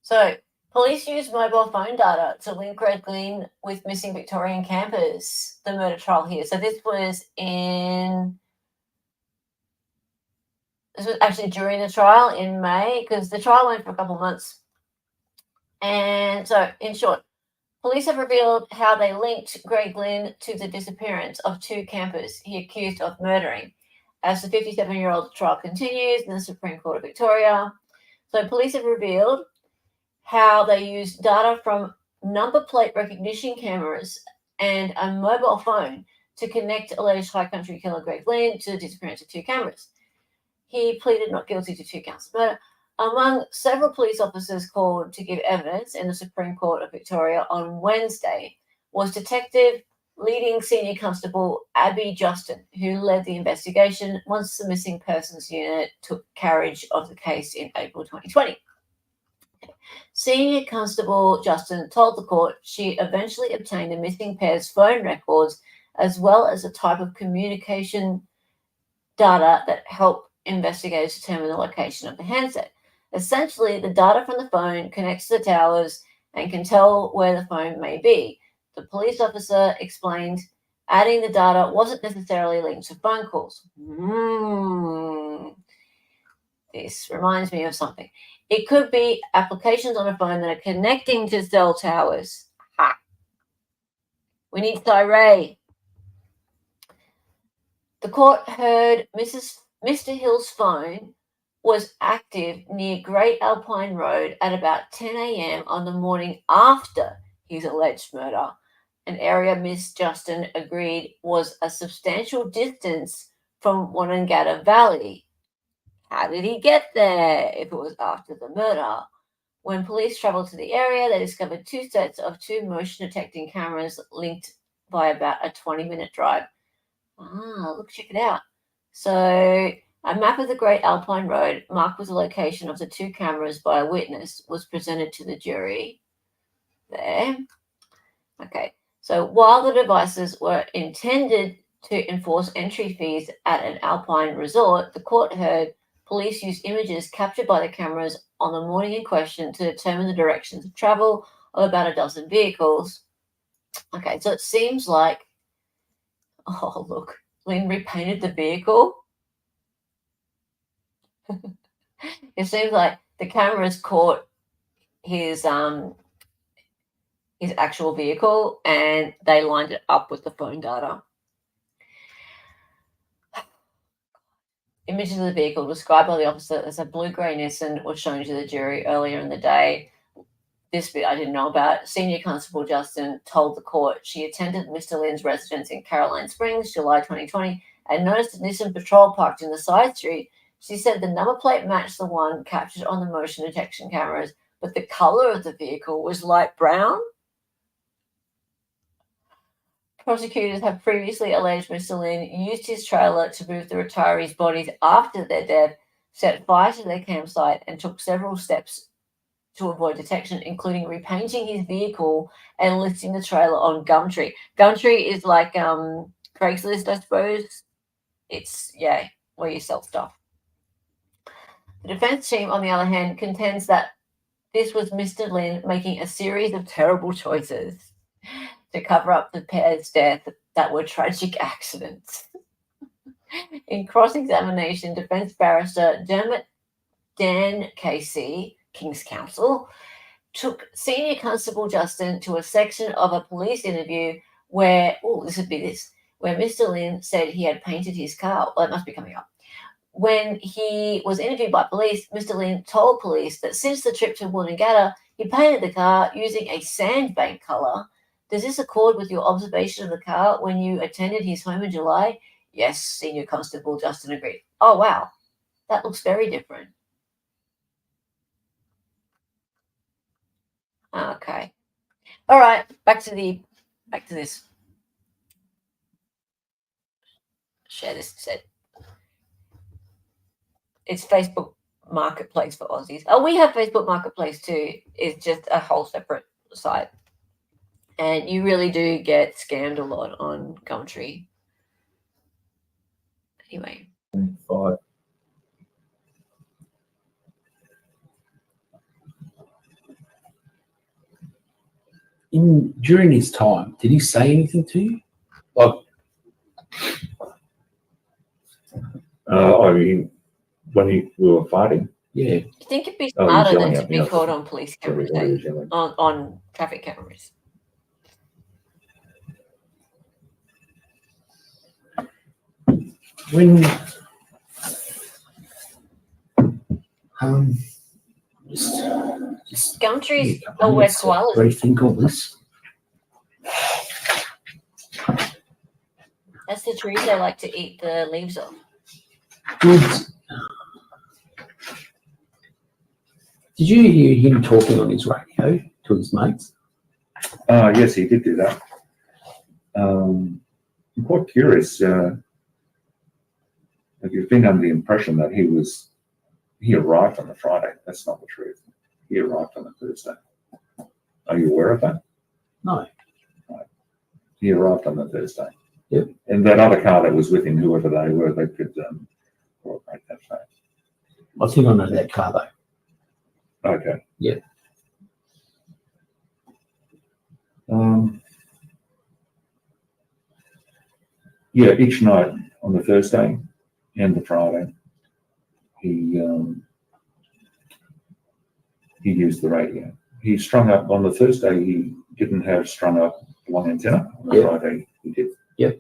So police used mobile phone data to link Greg Lynn with missing Victorian campers, the murder trial here. So this was actually during the trial in May, because the trial went for a couple of months. And so, in short, police have revealed how they linked Greg Lynn to the disappearance of 2 campers he accused of murdering. As the 57-year-old trial continues in the Supreme Court of Victoria, so police have revealed how they used data from number plate recognition cameras and a mobile phone to connect alleged high country killer Greg Lynn to the disappearance of 2 cameras. He pleaded not guilty to 2 counts of murder. Among several police officers called to give evidence in the Supreme Court of Victoria on Wednesday was Detective leading Senior Constable Abby Justin, who led the investigation once the Missing Persons Unit took carriage of the case in April 2020. Senior Constable Justin told the court she eventually obtained the missing pair's phone records as well as a type of communication data that helped investigators determine the location of the handset. Essentially, the data from the phone connects to the towers and can tell where the phone may be. The police officer explained, adding the data wasn't necessarily linked to phone calls. This reminds me of something. It could be applications on a phone that are connecting to cell towers. Ha! We need Ray. The court heard Mr. Hill's phone was active near Great Alpine Road at about 10 a.m. on the morning after his alleged murder, an area Miss Justin agreed was a substantial distance from Wollongata Valley. How did he get there if it was after the murder? When police traveled to the area, they discovered 2 sets of 2 motion detecting cameras linked by about a 20-minute drive. Look, check it out. So a map of the Great Alpine Road marked with the location of the 2 cameras by a witness was presented to the jury. There. Okay. So while the devices were intended to enforce entry fees at an alpine resort, the court heard police use images captured by the cameras on the morning in question to determine the directions of travel of about a dozen vehicles. Okay, so it seems like, oh, look, Lynn repainted the vehicle. It seems like the cameras caught his actual vehicle and they lined it up with the phone data. Images of the vehicle described by the officer as a blue-grey Nissan was shown to the jury earlier in the day. This bit I didn't know about. Senior Constable Justin told the court she attended Mr. Lynn's residence in Caroline Springs, July 2020, and noticed a Nissan Patrol parked in the side street. She said the number plate matched the one captured on the motion detection cameras, but the color of the vehicle was light brown. Prosecutors have previously alleged Mr. Lynn used his trailer to move the retirees' bodies after their death, set fire to their campsite, and took several steps to avoid detection, including repainting his vehicle and listing the trailer on Gumtree. Gumtree is like Craigslist, I suppose. It's, yeah, where you sell stuff. The defense team, on the other hand, contends that this was Mr. Lynn making a series of terrible choices to cover up the pair's death that were tragic accidents. In cross-examination, defense barrister Dan Casey, King's Counsel, took Senior Constable Justin to a section of a police interview where, where Mr. Lynn said he had painted his car. Well, it must be coming up. When he was interviewed by police, Mr. Lynn told police that since the trip to Woolloongabba, he painted the car using a sandbank colour. Does this accord with your observation of the car when you attended his home in July? Yes, Senior Constable Justin agreed. Oh, wow. That looks very different. Okay. All right. Back to this. Share this set. It's Facebook Marketplace for Aussies. Oh, we have Facebook Marketplace too. It's just a whole separate site. And you really do get scammed a lot on Gumtree. Anyway. 5. During his time, did he say anything to you? Like, I mean, when we were fighting. yeah. I think it'd be Oh, smarter he's than yelling to at be me. caught on police cameras, on traffic cameras. When just Gumtree's yeah, or where let's, koalas. rethink all this. That's the trees they like to eat the leaves of. Did you hear him talking on his radio to his mates? Yes, he did do that. I'm quite curious. Have you been under the impression that he arrived on the Friday? That's not the truth. He arrived on the Thursday. Are you aware of that? No. Right. He arrived on the Thursday. Yep. And that other car that was with him, whoever they were, they could corroborate that fact. I think I know that car though. Okay. Yeah. Yeah, each night on the Thursday and the Friday, he used the radio. He strung up on the Thursday. He didn't have strung up one antenna. On the Friday, he did. Yep.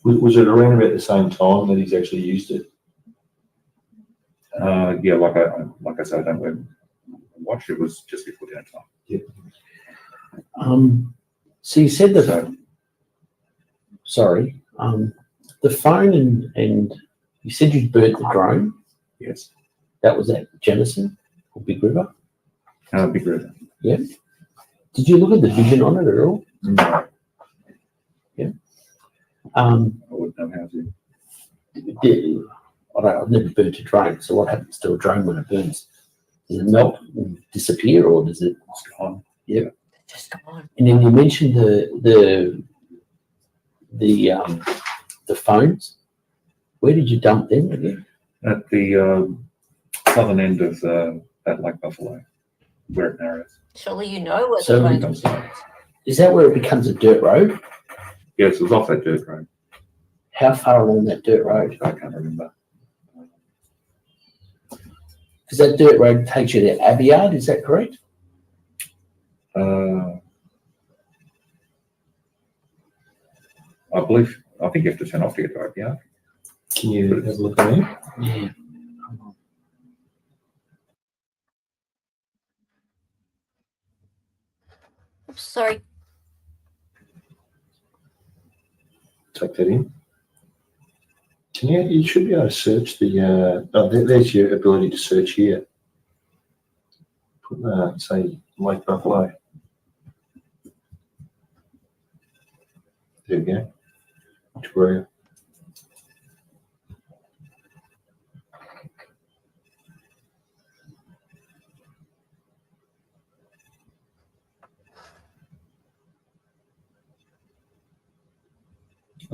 Was it around about the same time that he's actually used it? Yeah, like I said, I don't watch. It was just before dinner time. Yeah. So you said that. Sorry. The phone and you said you'd burnt the drone. Yes. That was at Jemison or Big River. Big River. Yeah. Did you look at the vision on it at all? No. Yeah. I wouldn't know how to. I've never burnt a drone. So what happens to a drone when it burns? Does it melt and disappear, or does it? It's gone. Yeah. Just come on. And then you mentioned the phones. Where did you dump them again? At the southern end of that Lake Buffalo, where it narrows. Surely you know where So- the phones are. Is that where it becomes a dirt road? Yes, it was off that dirt road. How far along that dirt road? I can't remember. Because that dirt road takes you to Aviard, is that correct? I think you have to turn off to get right. Yeah. Can you have a look at me? Yeah. Sorry. Take that in. Can you should be able to search the, there's your ability to search here. Put, say, Lake Buffalo. There we go. Victoria.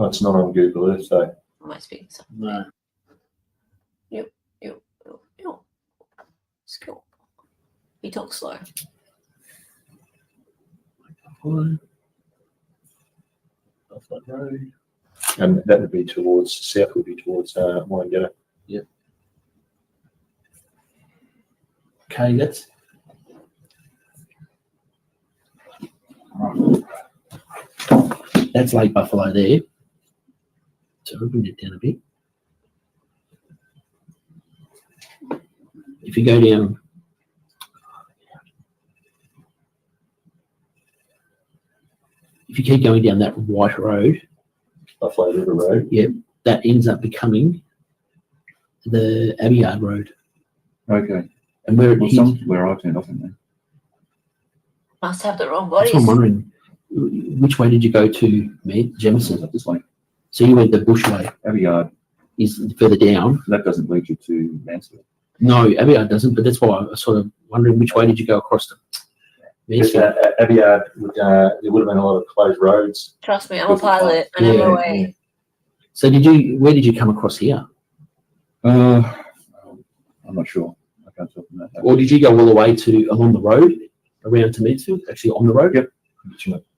Oh, it's not on Google Earth, though. Am I speaking something? No. You. Skill. He talks slow. Buffalo Road. And that would be towards, south would be towards Wangetta. Okay, that's Lake Buffalo there. So we'll bring it down a bit. If you go down, if you keep going down that white road, Buffalo River Road. that ends up becoming the Aviard Road. Okay. And where it Well, hits, somewhere I turned off in there. Must have the wrong that's bodies. what I'm wondering. Which way did you go to, Jemison? Up this way. So you went the bush way, Aviard, is further down. that doesn't lead you to Mansfield. No, Aviard doesn't, but that's why I was sort of wondering which way did you go across to Mansfield? Aviard, there would have been a lot of closed roads. Trust me, I'm a pilot. I know my Yeah, way. So where did you come across here? I'm not sure. I can't tell from that. Or did you go all the way along the road around to Mansfield, actually on the road? Yep.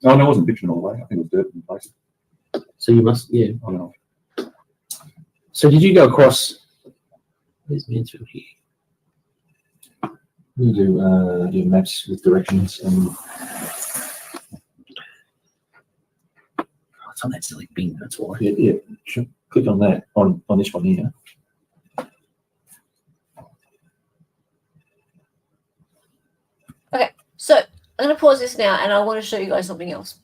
Oh, no, it wasn't bitumen all the way. I think it was dirt in places. So you must, yeah. I don't know. So did you go across, where's Mansfield here? We do maps with directions and It's on that silly bin, that's why. yeah, sure. Click on that on this one here. So I'm going to pause this now, and I want to show you guys something else.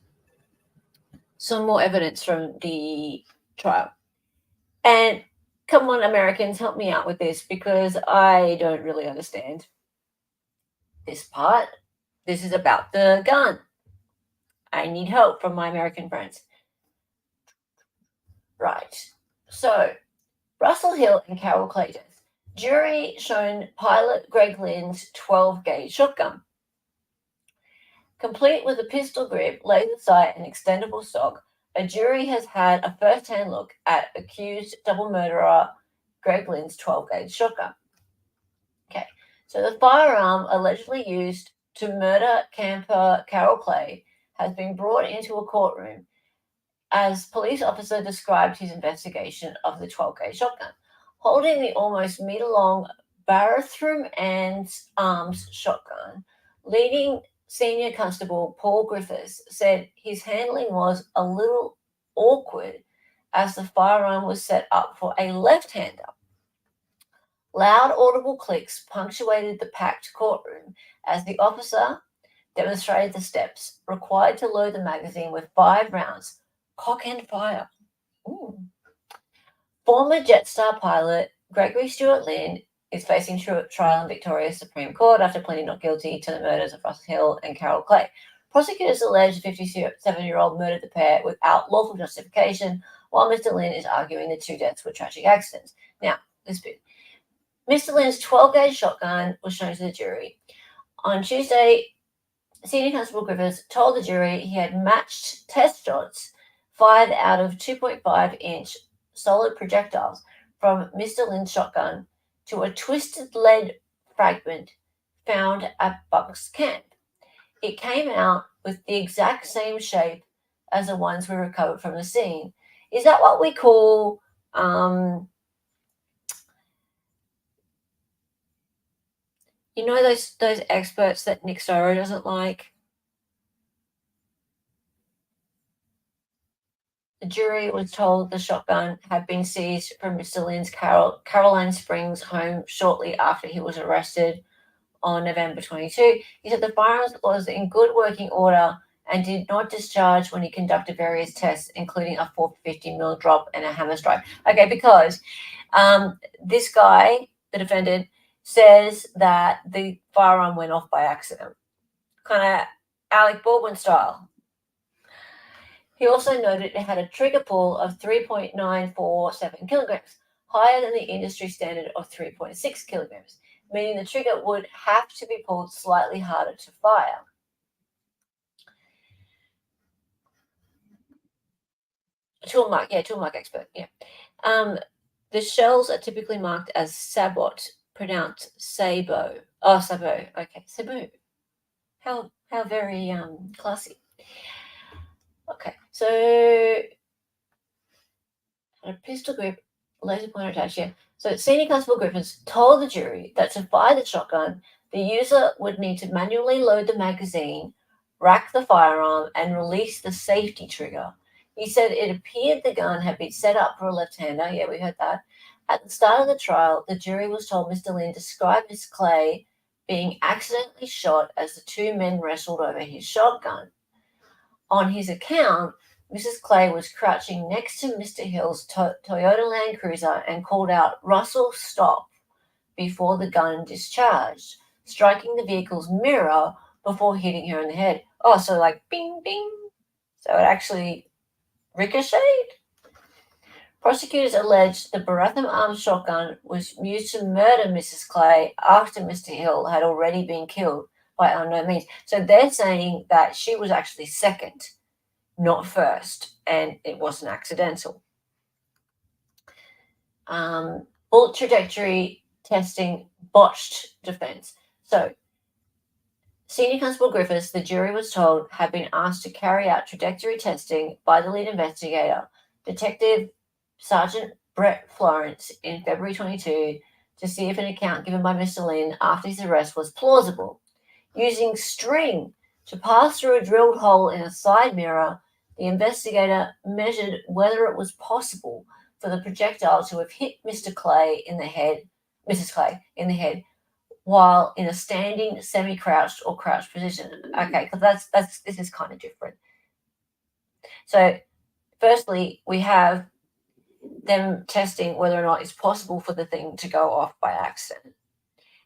Some more evidence from the trial. And come on, Americans, help me out with this, because I don't really understand this part. This is about the gun. I need help from my American friends. Right. So, Russell Hill and Carol Clay death. Jury shown pilot Greg Lynn's 12-gauge shotgun. Complete with a pistol grip, laser sight, and extendable stock, a jury has had a first-hand look at accused double murderer Greg Lynn's 12-gauge shotgun. Okay, so the firearm allegedly used to murder camper Carol Clay has been brought into a courtroom as police officer described his investigation of the 12-gauge shotgun. Holding the almost meter-long Barthroom and Arms shotgun, leading Senior Constable Paul Griffiths said his handling was a little awkward as the firearm was set up for a left-hander. Loud audible clicks punctuated the packed courtroom as the officer demonstrated the steps required to load the magazine with 5 rounds, cock and fire. Ooh. Former Jetstar pilot Gregory Lynn is facing trial in Victoria's Supreme Court after pleading not guilty to the murders of Russell Hill and Carol Clay. Prosecutors allege the 57-year-old murdered the pair without lawful justification, while Mr. Lynn is arguing the two deaths were tragic accidents. Now, this bit. Mr. Lynn's 12-gauge shotgun was shown to the jury. On Tuesday, Senior Constable Griffiths told the jury he had matched test shots fired out of 2.5-inch solid projectiles from Mr. Lynn's shotgun to a twisted lead fragment found at Buck's camp. It came out with the exact same shape as the ones we recovered from the scene. Is that what we call you know those experts that Nick Soro doesn't like? The jury was told the shotgun had been seized from Mr. Lynn's Caroline Springs home shortly after he was arrested on November 22. He said the firearm was in good working order and did not discharge when he conducted various tests, including a 450mm drop and a hammer strike. Okay, because this guy, the defendant, says that the firearm went off by accident, kind of Alec Baldwin style. He also noted it had a trigger pull of 3.947 kilograms, higher than the industry standard of 3.6 kilograms, meaning the trigger would have to be pulled slightly harder to fire. Toolmark expert, yeah. The shells are typically marked as sabot, pronounced sabo. Oh, sabo. Okay, sabo. How very classy. Okay, so a pistol grip, laser pointer attached here. So Senior Constable Griffiths told the jury that to fire the shotgun, the user would need to manually load the magazine, rack the firearm, and release the safety trigger. He said it appeared the gun had been set up for a left-hander. Yeah, we heard that. At the start of the trial, the jury was told Mr. Lynn described Miss Clay being accidentally shot as the two men wrestled over his shotgun. On his account, Mrs. Clay was crouching next to Mr. Hill's Toyota Land Cruiser and called out, "Russell, stop," before the gun discharged, striking the vehicle's mirror before hitting her in the head. Oh, so like bing, bing. So it actually ricocheted. Prosecutors alleged the Baratham armed shotgun was used to murder Mrs. Clay after Mr. Hill had already been killed by unknown means. So they're saying that she was actually second, not first, and it wasn't accidental. Bullet trajectory testing botched defense. So Senior Constable Griffiths, the jury was told, had been asked to carry out trajectory testing by the lead investigator, Detective Sergeant Brett Florence, in February 22 to see if an account given by Mr. Lynn after his arrest was plausible. Using string to pass through a drilled hole in a side mirror, the investigator measured whether it was possible for the projectile to have hit Mrs. Clay in the head, while in a standing, semi-crouched or crouched position. Okay, because this is kind of different. So, firstly, we have them testing whether or not it's possible for the thing to go off by accident.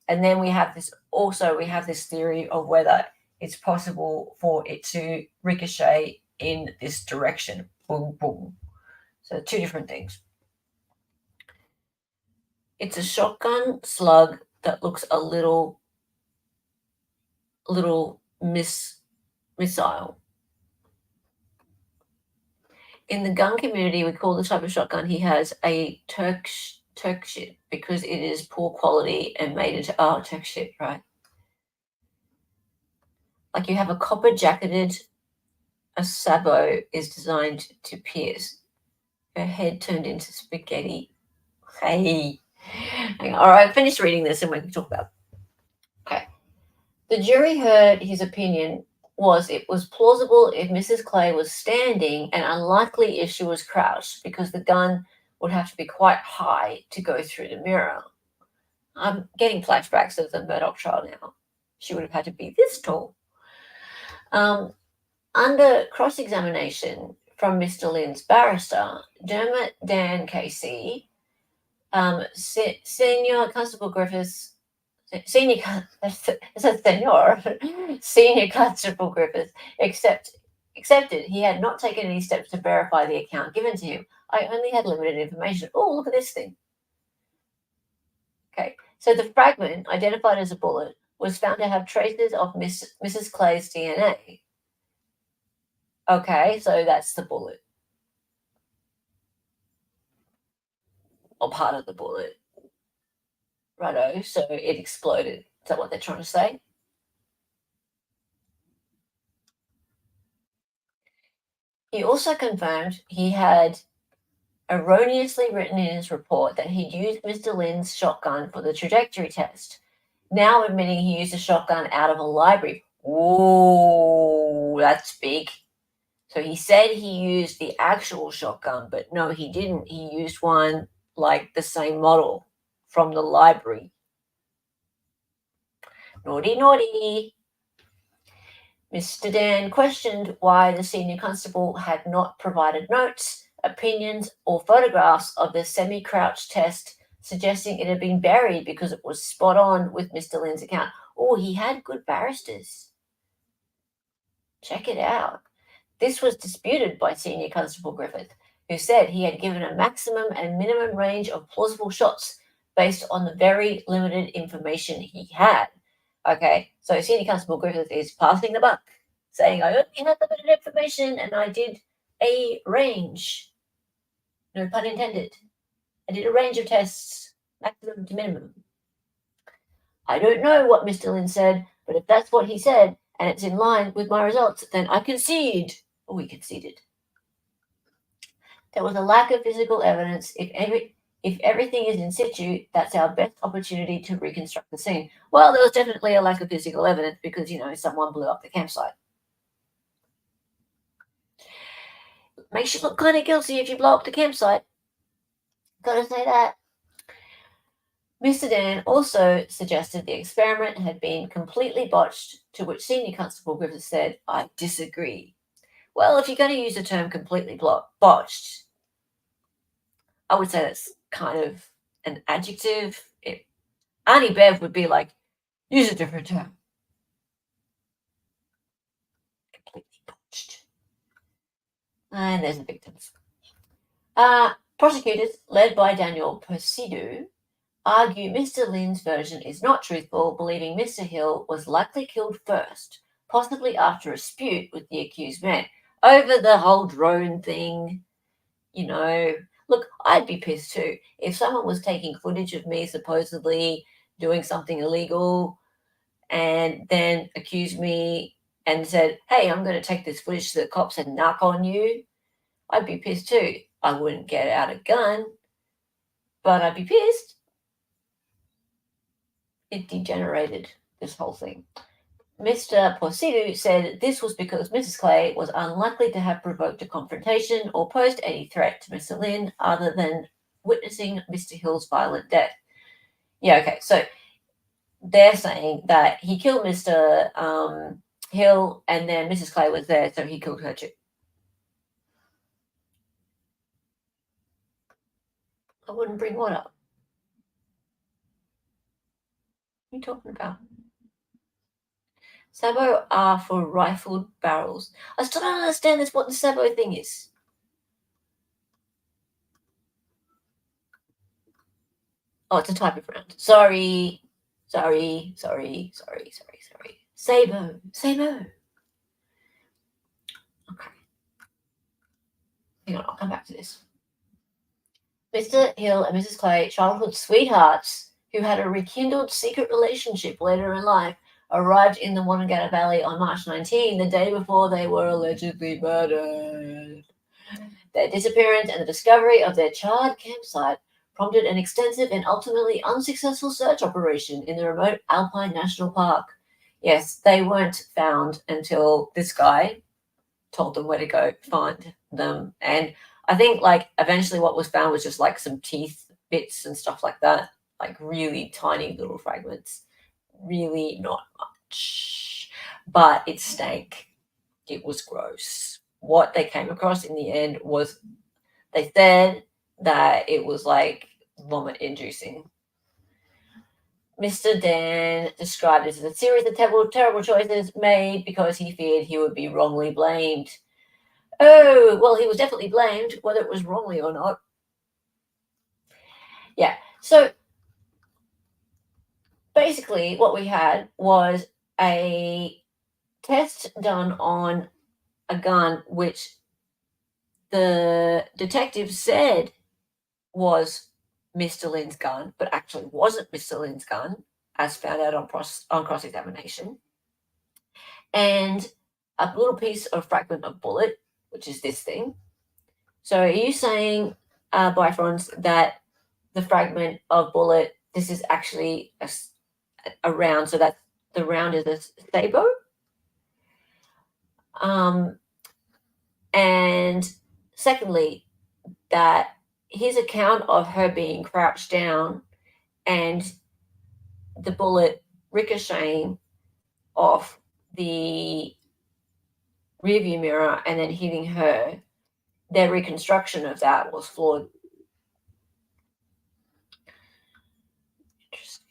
And then we have this theory of whether it's possible for it to ricochet in this direction. Boom, boom. So two different things. It's a shotgun slug that looks a little missile. In the gun community, we call the type of shotgun he has a Turk shit because it is poor quality and made into Turk shit, right? Like you have a copper jacketed, a sabot is designed to pierce. Her head turned into spaghetti. Hey. All right, finish reading this and we can talk about it. Okay. The jury heard his opinion it was plausible if Mrs. Clay was standing and unlikely if she was crouched because the gun would have to be quite high to go through the mirror. I'm getting flashbacks of the Murdoch trial now. She would have had to be this tall. Under cross-examination from Mr. Lynn's barrister, Dermot Dan Casey Senior Constable Griffiths, Senior Constable Griffiths accepted he had not taken any steps to verify the account given to him. I only had limited information. Oh, look at this thing. Okay, so the fragment, identified as a bullet, was found to have traces of Mrs. Clay's DNA. Okay, so that's the bullet. Or part of the bullet. Righto, so it exploded. Is that what they're trying to say? He also confirmed he had erroneously written in his report that he'd used Mr. Lynn's shotgun for the trajectory test, now admitting he used a shotgun out of a library. Ooh, that's big. So he said he used the actual shotgun, but no, he didn't. He used one like the same model from the library. Naughty, naughty. Mr. Dan questioned why the senior constable had not provided notes, opinions, or photographs of the semi-crouch test, suggesting it had been buried because it was spot on with Mr. Lynn's account. Oh, he had good barristers. Check it out. This was disputed by Senior Constable Griffith, who said he had given a maximum and minimum range of plausible shots based on the very limited information he had. Okay, so Senior Constable Griffith is passing the buck, saying, I only had limited information and I did a range. No pun intended. I did a range of tests, maximum to minimum. I don't know what Mr. Lynn said, but if that's what he said and it's in line with my results, then I concede. Oh, we conceded. There was a lack of physical evidence. If everything is in situ, that's our best opportunity to reconstruct the scene. Well, there was definitely a lack of physical evidence because, someone blew up the campsite. Makes you look kind of guilty if you blow up the campsite. Gotta say that. Mr. Dan also suggested the experiment had been completely botched, to which Senior Constable Griffith said, I disagree. Well, if you're going to use the term completely botched, I would say that's kind of an adjective. Auntie Bev would be like, use a different term. Completely botched. And there's the victims. Prosecutors, led by Daniel Persidu, argue Mr. Lynn's version is not truthful, believing Mr. Hill was likely killed first, possibly after a dispute with the accused man. Over the whole drone thing, look, I'd be pissed too. If someone was taking footage of me supposedly doing something illegal and then accused me and said, hey, I'm going to take this footage to the cops and knock on you, I'd be pissed too. I wouldn't get out a gun, but I'd be pissed. It degenerated, this whole thing. Mr. Porcidu said this was because Mrs. Clay was unlikely to have provoked a confrontation or posed any threat to Mr. Lynn other than witnessing Mr. Hill's violent death. Yeah, okay, so they're saying that he killed Mr. Hill and then Mrs. Clay was there, so he killed her too. I wouldn't bring what up? What are you talking about? Sabo are for rifled barrels. I still don't understand what the Sabo thing is. Oh, it's a type of round. Sorry. Sabo. Okay. Hang on, I'll come back to this. Mr. Hill and Mrs. Clay, childhood sweethearts who had a rekindled secret relationship later in life, arrived in the Wonnegata Valley on March 19, the day before they were allegedly murdered. Their disappearance and the discovery of their charred campsite prompted an extensive and ultimately unsuccessful search operation in the remote Alpine National Park. Yes, they weren't found until this guy told them where to go find them. And I think eventually what was found was just some teeth bits and stuff like that, really tiny little fragments. Really not much, but it stank. It was gross. What they came across in the end was, they said that it was vomit-inducing. Mr. Dan described it as a series of terrible choices made because he feared he would be wrongly blamed. Oh, well, he was definitely blamed, whether it was wrongly or not. Yeah, so basically what we had was a test done on a gun which the detective said was Mr. Lynn's gun, but actually wasn't Mr. Lynn's gun, as found out on cross-examination. And a little piece of fragment of bullet, which is this thing. So are you saying, Bifrons, that the fragment of bullet, this is actually a round, so that the round is a sabot? And secondly, that his account of her being crouched down and the bullet ricocheting off the rearview mirror and then hitting her, their reconstruction of that was flawed. Interesting.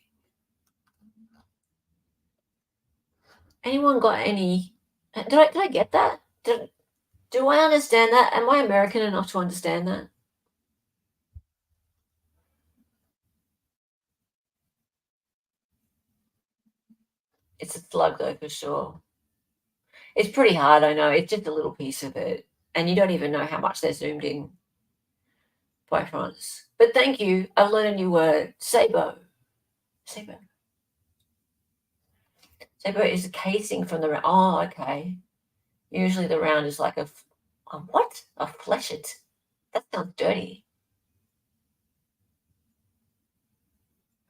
Anyone got any? Did I get that? Do I understand that? Am I American enough to understand that? It's a slug though, for sure. It's pretty hard, I know. It's just a little piece of it. And you don't even know how much they're zoomed in by France. But thank you. I've learned a new word. Sabot. Sabot. Sabot is a casing from the round. Oh, okay. Usually the round is like a what? A flechette. That sounds dirty.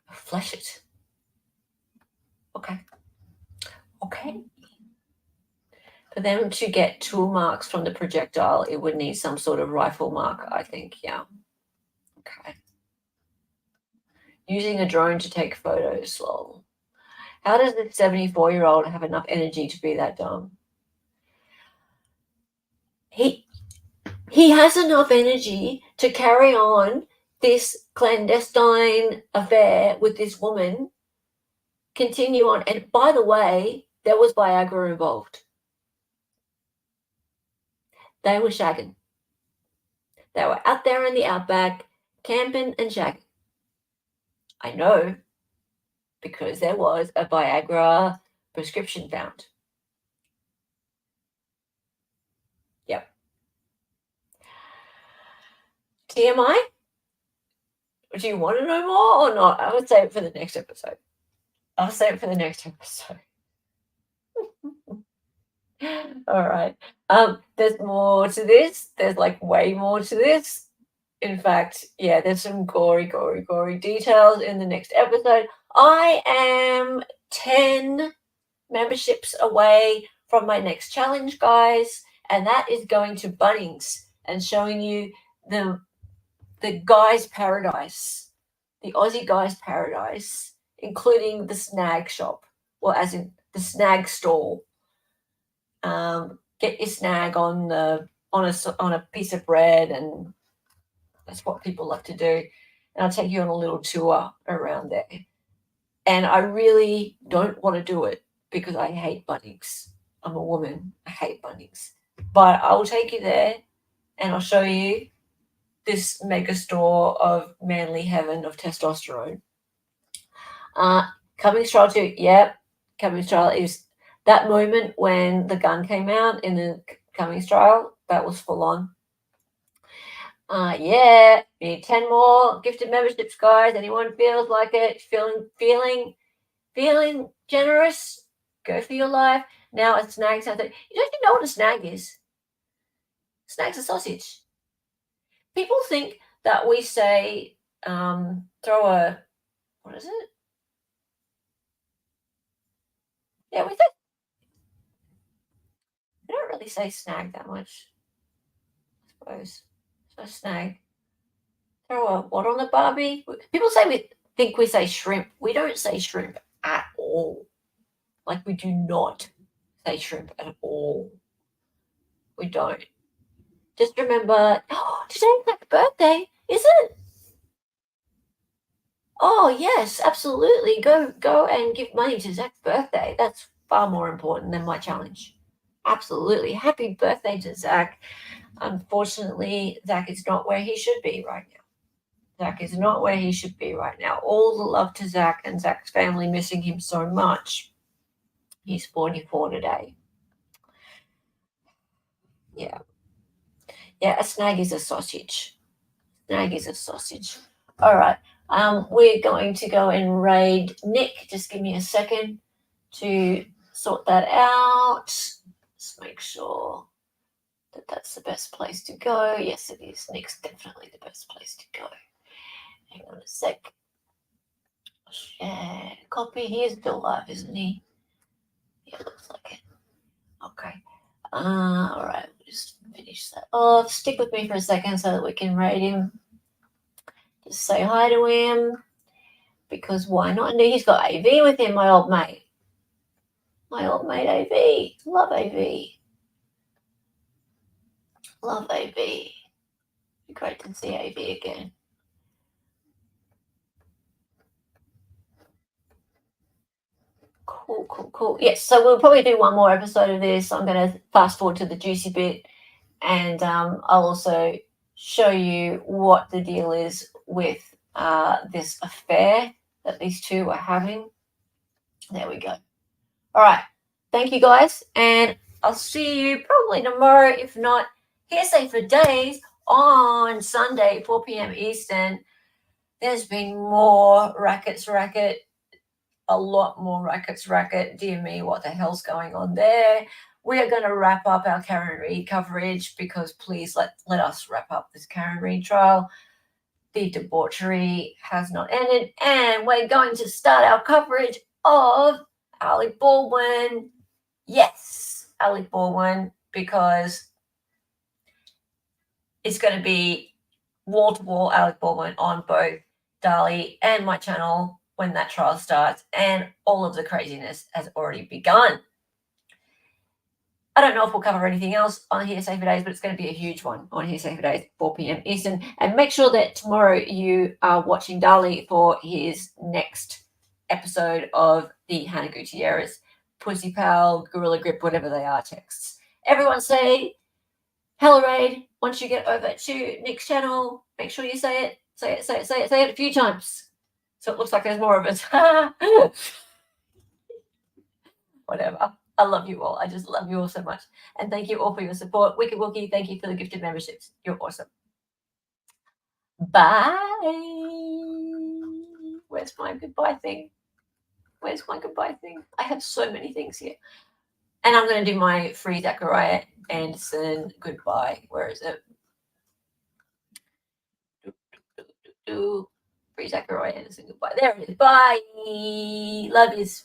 A flechette. Okay. Okay. For them to get tool marks from the projectile, it would need some sort of rifle mark, I think. Yeah. Okay. Using a drone to take photos, lol. How does this 74-year-old have enough energy to be that dumb? He has enough energy to carry on this clandestine affair with this woman, continue on. And by the way, there was Viagra involved. They were shagging. They were out there in the outback, camping and shagging. I know, because there was a Viagra prescription found. Yep. TMI? Do you want to know more or not? I would save it for the next episode. I'll save it for the next episode. All right. There's more to this. There's like way more to this. In fact, yeah, there's some gory details in the next episode. I am 10 memberships away from my next challenge, guys, and that is going to Bunnings and showing you the guy's paradise, the Aussie guy's paradise, including the snag shop, well, as in the snag stall. Get your snag on a piece of bread, and that's what people like to do. And I'll take you on a little tour around there. And I really don't want to do it because I hate Bunnings. I'm a woman. I hate Bunnings. But I will take you there and I'll show you this mega store of manly heaven of testosterone. Cummings trial 2. Yep. Cummings trial is that moment when the gun came out in the Cummings trial. That was full on. Yeah, we need 10 more gifted memberships, guys. Anyone feels like it, feeling generous, go for your life. Now a snag sounds like, you don't even know what a snag is. Snag's a sausage. People think that we say, throw a, what is it? Yeah, we don't really say snag that much, I suppose. So snag. Throw a what on the barbie? People say we think we say shrimp. We don't say shrimp at all. Like, we do not say shrimp at all. We don't. Just remember, today's Mac's birthday, is it? Oh yes, absolutely. Go and give money to Zach's birthday. That's far more important than my challenge. Absolutely. Happy birthday to Zach. Unfortunately, Zach is not where he should be right now. Zach is not where he should be right now. All the love to Zach and Zach's family missing him so much. He's 44 today. Yeah. Yeah, a snag is a sausage. Snag is a sausage. All right. We're going to go and raid Nick. Just give me a second to sort that out. Just make sure that that's the best place to go. Yes, it is. Nick's definitely the best place to go. Hang on a sec. Share copy. He is still live, isn't he? Yeah, looks like it. Okay. All right. We'll just finish that off. Stick with me for a second so that we can raid him. Just say hi to him. Because why not? And he's got AV with him, my old mate. My old mate AV. Love AV. Love AV. Be great to see AV again. Cool. Yes, so we'll probably do one more episode of this. I'm going to fast forward to the juicy bit, and I'll also show you what the deal is with this affair that these two are having. There we go. All right. Thank you, guys, and I'll see you probably tomorrow. If not, Hearsay for Days on Sunday, 4 p.m. Eastern. There's been more racket. A lot more racket. Dear me, what the hell's going on there? We are going to wrap up our Karen Reid coverage because please let us wrap up this Karen Reid trial. The debauchery has not ended, and we're going to start our coverage of Alec Baldwin. Yes, Alec Baldwin, because it's going to be wall-to-wall Alec Baldwin on both Dali and my channel when that trial starts, and all of the craziness has already begun. I don't know if we'll cover anything else on Hearsay for Days, but it's going to be a huge one on Hearsay for Days, 4 p.m. Eastern. And make sure that tomorrow you are watching Dali for his next episode of the Hannah Gutierrez Pussy Pal, Gorilla Grip, whatever they are texts. Everyone say Hello Raid once you get over to Nick's channel. Make sure you say it. Say it a few times. So it looks like there's more of us. Whatever. I love you all. I just love you all so much. And thank you all for your support. Wicked Wookie, thank you for the gifted memberships. You're awesome. Bye. Where's my goodbye thing? I have so many things here. And I'm going to do my free Zachariah Anderson goodbye. Where is it? Free Zachariah Anderson goodbye. There it is. Bye. Love yous.